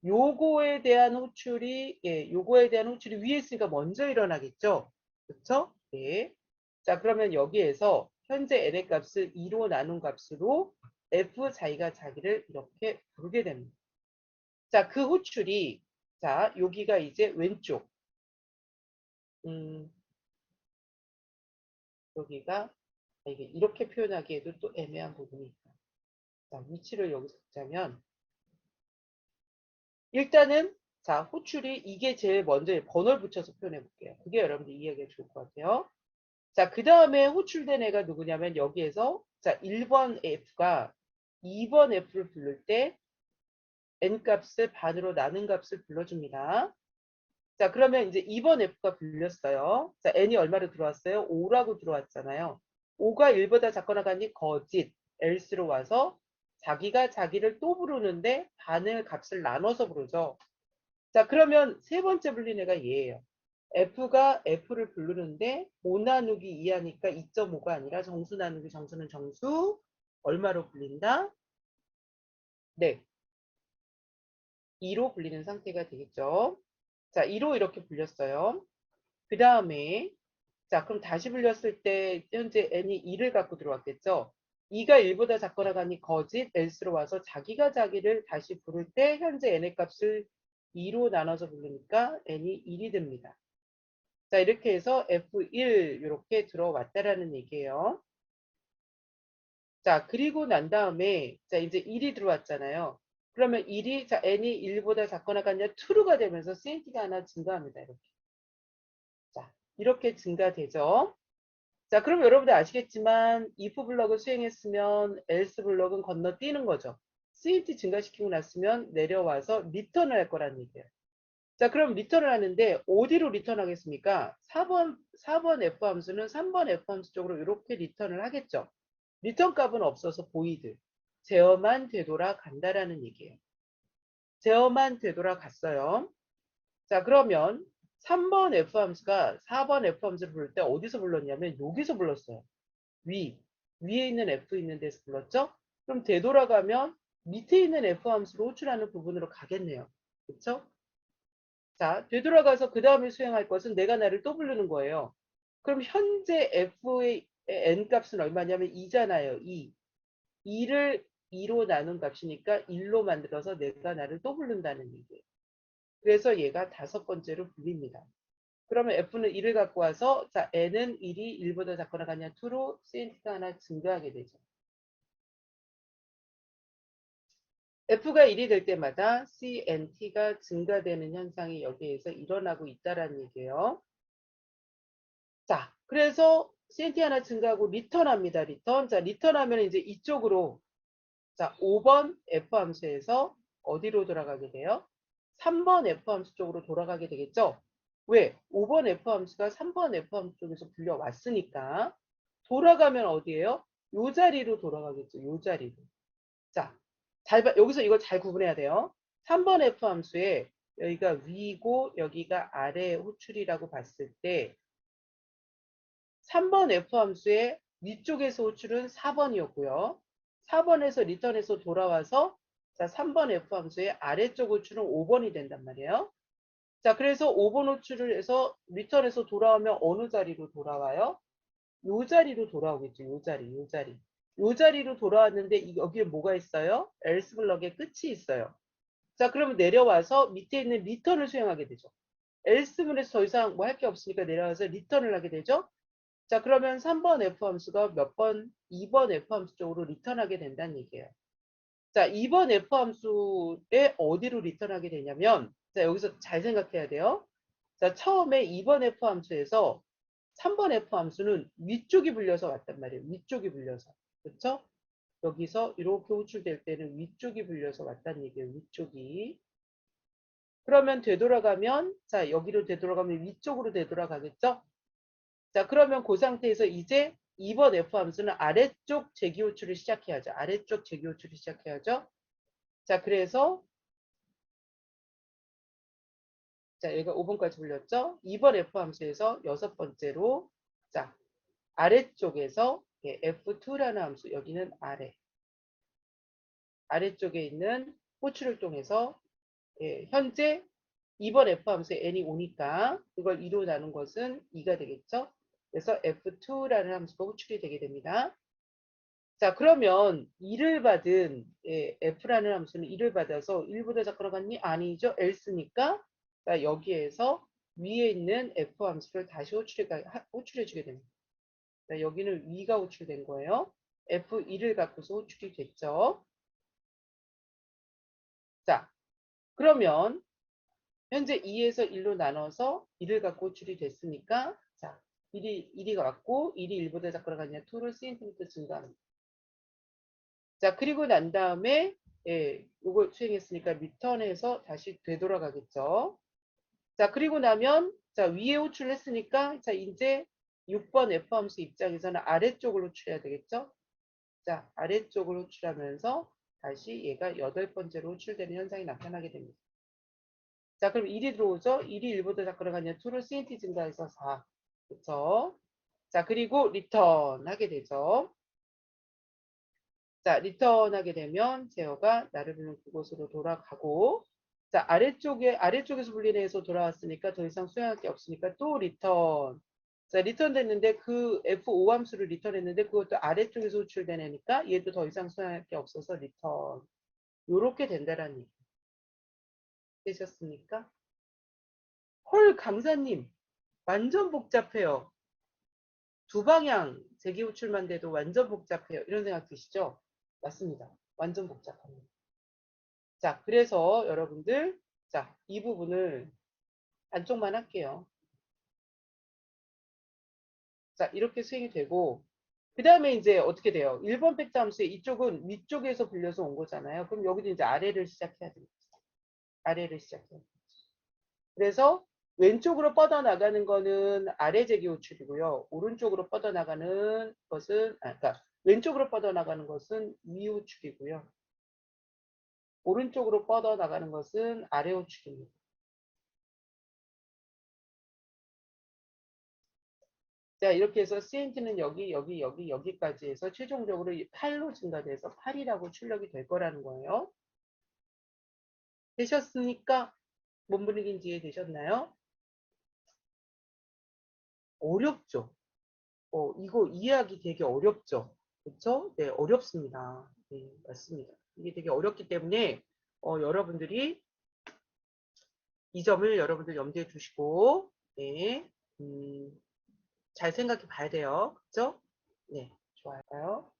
요거에 대한 호출이 위에 있으니까 먼저 일어나겠죠. 그렇죠? 네. 자, 그러면 여기에서 현재 n의 값을 2로 나눈 값으로 f 자기가 자기를 이렇게 부르게 됩니다. 자, 그 호출이 자, 여기가 이제 왼쪽. 여기가 이게 이렇게 표현하기에도 또 애매한 부분이 있다. 자, 위치를 여기서 보자면 일단은 자, 호출이 이게 제일 먼저 번호를 붙여서 표현해 볼게요. 그게 여러분들 이해하기가 좋을 것 같아요. 자, 그 다음에 호출된 애가 누구냐면 여기에서 자, 1번 F가 2번 F를 부를 때 N값을 반으로 나눈 값을 불러줍니다. 자, 그러면 이제 2번 F가 불렸어요. 자, N이 얼마로 들어왔어요? 5라고 들어왔잖아요. 5가 1보다 작거나 같니? 거짓. else로 와서 자기가 자기를 또 부르는데 반을 값을 나눠서 부르죠. 자, 그러면 세 번째 불린 애가 얘예요. F가 F를 부르는데 5 나누기 2 하니까 2.5가 아니라 정수 나누기 정수는 정수 얼마로 불린다? 네. 2로 불리는 상태가 되겠죠. 자, 2로 이렇게 불렸어요. 그 다음에 자, 그럼 다시 불렸을 때 현재 n이 2를 갖고 들어왔겠죠. 2가 1보다 작거나 같니 거짓 else로 와서 자기가 자기를 다시 부를 때 현재 n의 값을 2로 나눠서 부르니까 n이 1이 됩니다. 자, 이렇게 해서 F1 이렇게 들어왔다라는 얘기예요. 자, 그리고 난 다음에 자, 이제 1이 들어왔잖아요. 그러면 1이 자, n이 1보다 작거나 같냐 true가 되면서 CNT가 하나 증가합니다. 이렇게. 자, 이렇게 증가되죠. 자, 그럼 여러분들 아시겠지만 if 블럭을 수행했으면 else 블럭은 건너뛰는 거죠. CNT 증가시키고 났으면 내려와서 리턴을 할 거라는 얘기예요. 자, 그럼 리턴을 하는데 어디로 리턴하겠습니까? 4번 F 함수는 3번 F 함수 쪽으로 이렇게 리턴을 하겠죠. 리턴 값은 없어서 보이드. 제어만 되돌아간다라는 얘기예요. 제어만 되돌아갔어요. 자, 그러면 3번 F함수가 4번 F함수를 부를 때 어디서 불렀냐면 여기서 불렀어요. 위에 있는 F 있는 데서 불렀죠? 그럼 되돌아가면 밑에 있는 F함수로 호출하는 부분으로 가겠네요. 그쵸? 자, 되돌아가서 그 다음에 수행할 것은 내가 나를 또 부르는 거예요. 그럼 현재 F의 N 값은 얼마냐면 2잖아요. 2. 2를 2로 나눈 값이니까 1로 만들어서 내가 나를 또 부른다는 얘기예요. 그래서 얘가 5번째로 불립니다. 그러면 F는 1을 갖고 와서 자 N은 1이 1보다 작거나 같냐 2로 CNT가 하나 증가하게 되죠. F가 1이 될 때마다 CNT가 증가되는 현상이 여기에서 일어나고 있다라는 얘기예요. 자, 그래서 CNT 하나 증가하고 리턴합니다. 리턴. 자, 리턴하면 이제 이쪽으로 자 5번 F함수에서 어디로 돌아가게 돼요? 3번 F함수 쪽으로 돌아가게 되겠죠? 왜? 5번 F함수가 3번 F함수 쪽에서 불려왔으니까 돌아가면 어디예요? 요 자리로 돌아가겠죠. 요 자리로. 자, 여기서 이거 잘 구분해야 돼요. 3번 F함수에 여기가 위고 여기가 아래 호출이라고 봤을 때 3번 F함수의 위쪽에서 호출은 4번이었고요. 4번에서 리턴해서 돌아와서 자 3번 F함수의 아래쪽 호출은 5번이 된단 말이에요. 자, 그래서 5번 호출을 해서 리턴해서 돌아오면 어느 자리로 돌아와요? 요 자리로 돌아오겠죠. 요 자리, 요 자리. 요 자리로 돌아왔는데 여기에 뭐가 있어요? else 블럭에 끝이 있어요. 자, 그러면 내려와서 밑에 있는 리턴을 수행하게 되죠. else 문에서 더 이상 뭐 할 게 없으니까 내려와서 리턴을 하게 되죠. 자, 그러면 3번 F함수가 몇 번? 2번 F함수 쪽으로 리턴하게 된다는 얘기예요. 자, 2번 F함수에 어디로 리턴하게 되냐면 자, 여기서 잘 생각해야 돼요. 자, 처음에 2번 F함수에서 3번 F함수는 위쪽이 불려서 왔단 말이에요. 위쪽이 불려서. 그렇죠? 여기서 이렇게 호출될 때는 위쪽이 불려서 왔다는 얘기예요. 위쪽이. 그러면 되돌아가면 자, 여기로 되돌아가면 위쪽으로 되돌아가겠죠? 자, 그러면 그 상태에서 이제 2번 F함수는 아래쪽 재기 호출을 시작해야죠. 아래쪽 재기 호출을 시작해야죠. 자, 그래서 자, 여기가 5번까지 불렸죠? 2번 F함수에서 6번째로 자, 아래쪽에서 F2라는 함수, 여기는 아래쪽에 있는 호출을 통해서 현재 2번 F함수에 n이 오니까 이걸 2로 나눈 것은 2가 되겠죠? 그래서 F2라는 함수가 호출이 되게 됩니다. 자, 그러면 2를 받은 F라는 함수는 2를 받아서 1보다 작거나 같니? 아니죠. else니까 자, 여기에서 위에 있는 F 함수를 다시 호출해주게 됩니다. 자, 여기는 위가 호출된 거예요. F2를 갖고서 호출이 됐죠. 자, 그러면 현재 2에서 1로 나눠서 1을 갖고 호출이 됐으니까 자, 1이 갖고 1이 1보다 작거나 같냐 2를 cm 증가합니다. 자, 그리고 난 다음에 이걸 수행했으니까 리턴해서 다시 되돌아가겠죠. 자, 그리고 나면 자, 위에 호출을 했으니까 자, 이제 6번 F함수 입장에서는 아래쪽을 호출해야 되겠죠. 자, 아래쪽을 호출하면서 다시 얘가 8번째로 호출되는 현상이 나타나게 됩니다. 자, 그럼 1이 들어오죠. 1이 1보다 작거나 같냐 2를 CNT 증가해서 4. 그쵸? 자, 그리고 리턴 하게 되죠. 자, 리턴하게 되면 제어가 나를 부르는 그곳으로 돌아가고 자, 아래쪽에서 분리해서 돌아왔으니까 더 이상 수행할 게 없으니까 또 리턴. 자, 리턴 됐는데 그 F5 함수를 리턴했는데 그것도 아래쪽에서 호출된 애니까 얘도 더 이상 수행할 게 없어서 리턴. 요렇게 된다라는 얘기. 되셨습니까? 헐, 강사님. 완전 복잡해요. 두 방향 재기 호출만 돼도 완전 복잡해요. 이런 생각 드시죠? 맞습니다. 완전 복잡합니다. 자, 그래서 여러분들, 자, 이 부분을 안쪽만 할게요. 자, 이렇게 수행이 되고, 그 다음에 이제 어떻게 돼요? 1번 팩트 함수의 이쪽은 위쪽에서 불려서 온 거잖아요. 그럼 여기도 이제 아래를 시작해야 됩니다. 아래를 시작해야 됩니다. 그래서 왼쪽으로 뻗어나가는 거는 아래 재기 호출이고요. 오른쪽으로 뻗어나가는 것은, 그러니까 왼쪽으로 뻗어나가는 것은 위우측이고요. 오른쪽으로 뻗어나가는 것은 아래우측입니다. 자, 이렇게 해서 CNT는 여기까지 해서 최종적으로 8로 증가돼서 8이라고 출력이 될 거라는 거예요. 되셨습니까? 뭔 분위기인지 이해되셨나요? 어렵죠? 이거 이해하기 되게 어렵죠? 그렇죠? 네, 어렵습니다. 네, 맞습니다. 이게 되게 어렵기 때문에 여러분들이 이 점을 여러분들 염두에 두시고 네, 잘 생각해 봐야 돼요. 그렇죠? 네, 좋아요.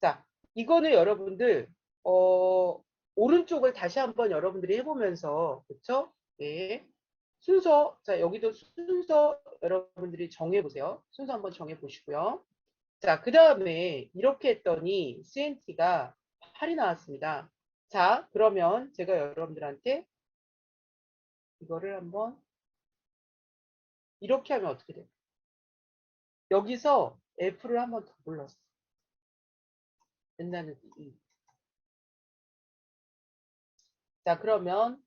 자, 이거는 여러분들 오른쪽을 다시 한번 여러분들이 해보면서 그렇죠? 네. 순서, 자, 여기도 순서 여러분들이 정해보세요. 순서 한번 정해보시고요. 자, 그 다음에 이렇게 했더니 CNT가 8이 나왔습니다. 자, 그러면 제가 여러분들한테 이거를 한번 이렇게 하면 어떻게 돼요? 여기서 F를 한번 더 불렀어. 옛날에 2. 자, 그러면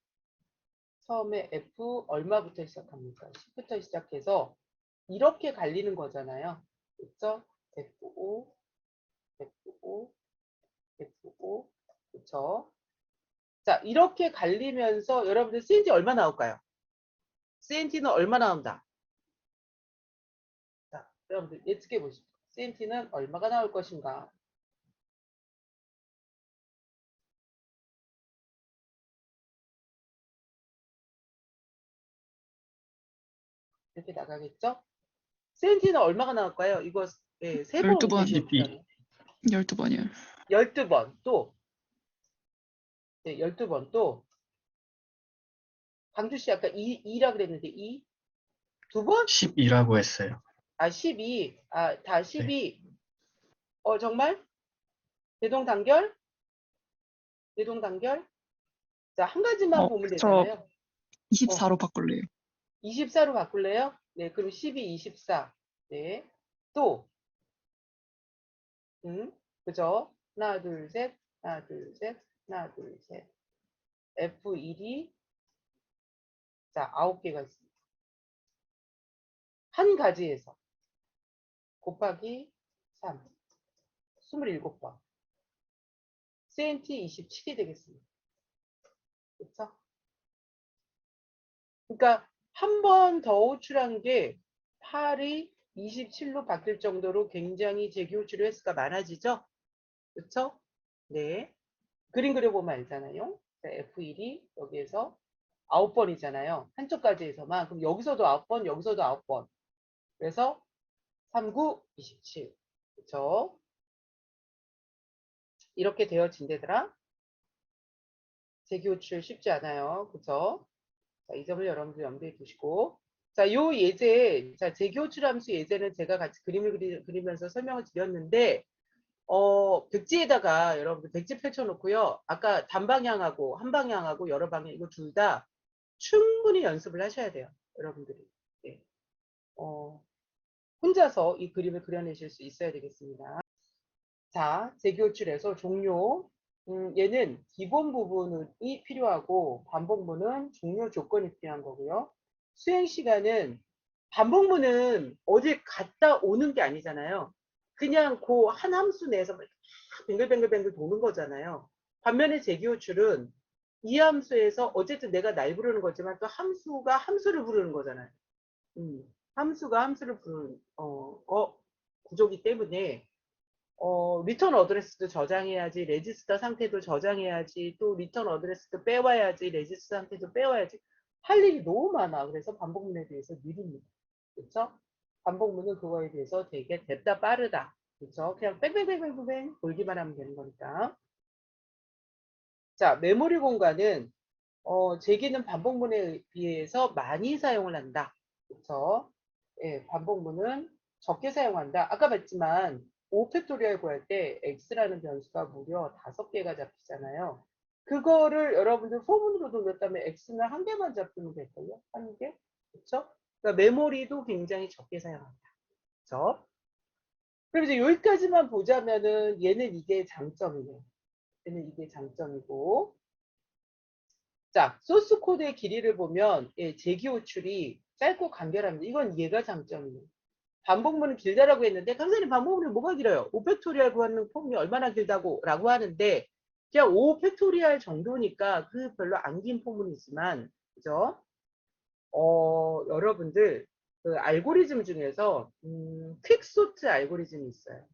처음에 F 얼마부터 시작합니까? 10부터 시작해서 이렇게 갈리는 거잖아요. 그렇죠? F5, F5, F5, 그렇죠? 자, 이렇게 갈리면서 여러분들 CNT 얼마 나올까요? CNT는 얼마 나온다? 자, 여러분들 예측해 보시죠. CNT는 얼마가 나올 것인가? 이렇게 나가겠죠? CNT는 얼마가 나올까요? 이거 예, 3번 12번. 계시잖아요. 12번이요. 12번 또 네, 12번 또 강주 씨 아까 2라 그랬는데 2? 2번? 12라고 했어요. 아 12. 아, 다 네. 12. 정말? 대동단결? 대동단결? 자, 한 가지만 보면 저 되잖아요. 24로 바꿀래요. 24로 바꿀래요? 네, 그럼 12, 24. 네. 또, 그죠? 하나, 둘, 셋, 하나, 둘, 셋, 하나, 둘, 셋. F1이, 자, 9개가 있습니다. 한 가지에서 곱하기 3. 27번. CNT 27이 되겠습니다. 그쵸? 그러니까 한 번 더 호출한 게 8이 27로 바뀔 정도로 굉장히 재기 호출의 횟수가 많아지죠? 그쵸? 네. 그림 그려보면 알잖아요. F1이 여기에서 9번이잖아요. 한쪽까지 해서만. 그럼 여기서도 9번, 여기서도 9번. 그래서 3, 9, 27. 그쵸? 이렇게 되어진대더라. 재기호출 쉽지 않아요. 그쵸? 자, 이 점을 여러분들 염두에 두시고. 자, 요 예제, 자, 재기호출 함수 예제는 제가 같이 그림을 그리면서 설명을 드렸는데, 백지에다가 여러분들 백지 펼쳐놓고요. 아까 단방향하고 한방향하고 여러 방향 이거 둘 다 충분히 연습을 하셔야 돼요. 여러분들이. 네. 혼자서 이 그림을 그려내실 수 있어야 되겠습니다. 자, 재교출에서 종료. 얘는 기본 부분이 필요하고 반복문은 종료 조건이 필요한 거고요. 수행 시간은 반복문은 어딜 갔다 오는 게 아니잖아요. 그냥 그 한 함수 내에서 뱅글뱅글뱅글 도는 거잖아요. 반면에 재기호출은 이 함수에서 어쨌든 내가 날 부르는 거지만 또 함수가 함수를 부르는 거잖아요. 함수가 함수를 부르는 구조기 때문에 리턴 어드레스도 저장해야지, 레지스터 상태도 저장해야지, 또 리턴 어드레스도 빼와야지, 레지스터 상태도 빼와야지. 할 일이 너무 많아. 그래서 반복문에 대해서 느립니다. 그렇죠? 반복문은 그거에 대해서 되게 됐다 빠르다. 그렇죠? 그냥 뺑뺑뺑뺑뺑 돌기만 하면 되는 거니까. 자, 메모리 공간은 제기는 반복문에 비해서 많이 사용을 한다. 그렇죠? 예, 반복문은 적게 사용한다. 아까 봤지만 5팩토리얼 구할 때 x라는 변수가 무려 5개가 잡히잖아요. 그거를 여러분들 포문으로 돌렸다면 x는 한 개만 잡히면 될걸요? 한 개? 그렇죠? 그러니까 메모리도 굉장히 적게 사용한다. 그렇죠? 그럼 이제 여기까지만 보자면은 얘는 이게 장점이네요. 얘는 이게 장점이고. 자, 소스 코드의 길이를 보면 예, 재기 호출이 짧고 간결합니다. 이건 얘가 장점이에요. 반복문은 길다라고 했는데 강사님 반복문이 뭐가 길어요? 5팩토리얼 구하는 폼이 얼마나 길다고 라고 하는데 그냥 5팩토리얼 정도니까 그 별로 안 긴 폼은 있지만 그죠? 여러분들 그 알고리즘 중에서 퀵소트 알고리즘이 있어요.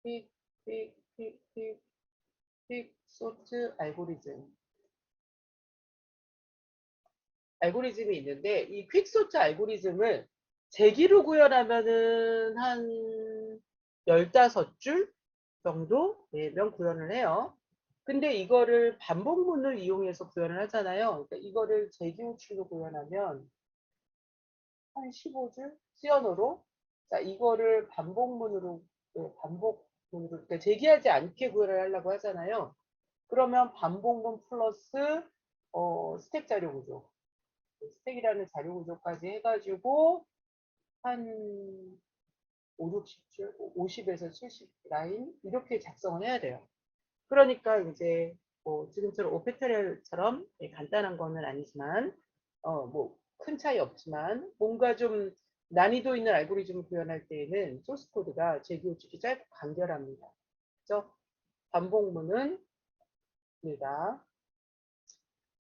퀵, 퀵, 퀵, 퀵, 퀵소트 알고리즘이 있는데 이 퀵소트 알고리즘을 제기로 구현하면은 한 15줄 정도 명 구현을 해요. 근데 이거를 반복문을 이용해서 구현을 하잖아요. 그러니까 이거를 제기호출로 구현하면 한 15줄 수연어로 자 이거를 반복문으로 그러니까 제기하지 않게 구현을 하려고 하잖아요. 그러면 반복문 플러스 스택 자료 구조 스택이라는 자료 구조까지 해가지고 한 5, 60줄, 50에서 70 라인 이렇게 작성을 해야 돼요. 그러니까 이제 뭐 지금처럼 오페테리얼처럼 간단한 거는 아니지만 뭐 큰 차이 없지만 뭔가 좀 난이도 있는 알고리즘을 구현할 때에는 소스 코드가 재기호출이 짧고 간결합니다. 그래서 반복문은 입니다.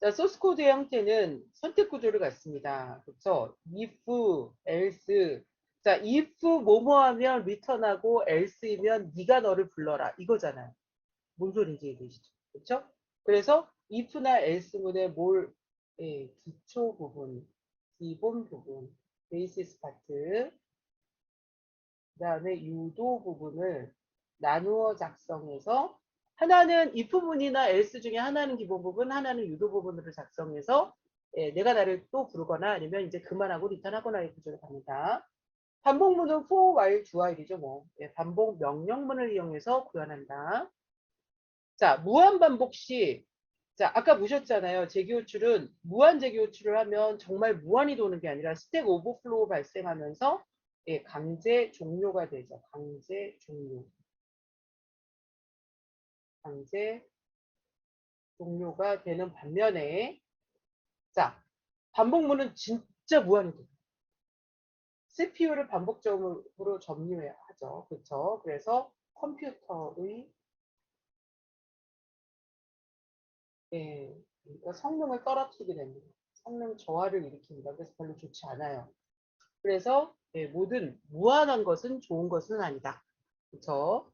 자, 소스 코드의 형태는 선택 구조를 갖습니다. 그렇죠? if, else. 자, if 뭐뭐 하면 return하고 else이면 네가 너를 불러라. 이거잖아요. 뭔 소리인지 이해되시죠? 그렇죠? 그래서 if나 else문의 기초 부분, 기본 부분, 베이시스 파트, 그 다음에 유도 부분을 나누어 작성해서 하나는 if문이나 else 중에 하나는 기본 부분, 하나는 유도 부분으로 작성해서 내가 나를 또 부르거나 아니면 이제 그만하고 리턴하거나의 구조를 갑니다. 반복문은 for, while, do, while이죠. 뭐 반복 명령문을 이용해서 구현한다. 자, 무한 반복 시 자, 아까 보셨잖아요. 재기호출은 무한 재기호출을 하면 정말 무한히 도는 게 아니라 스택 오버플로우 발생하면서 강제 종료가 되죠. 강제 종료. 강제 종료가 되는 반면에 자, 반복문은 진짜 무한히 돼요. CPU를 반복적으로 점유해야 하죠. 그렇죠? 그래서 컴퓨터의 그러니까 성능을 떨어뜨리게 됩니다. 성능 저하를 일으킵니다. 그래서 별로 좋지 않아요. 그래서 모든 무한한 것은 좋은 것은 아니다. 그렇죠?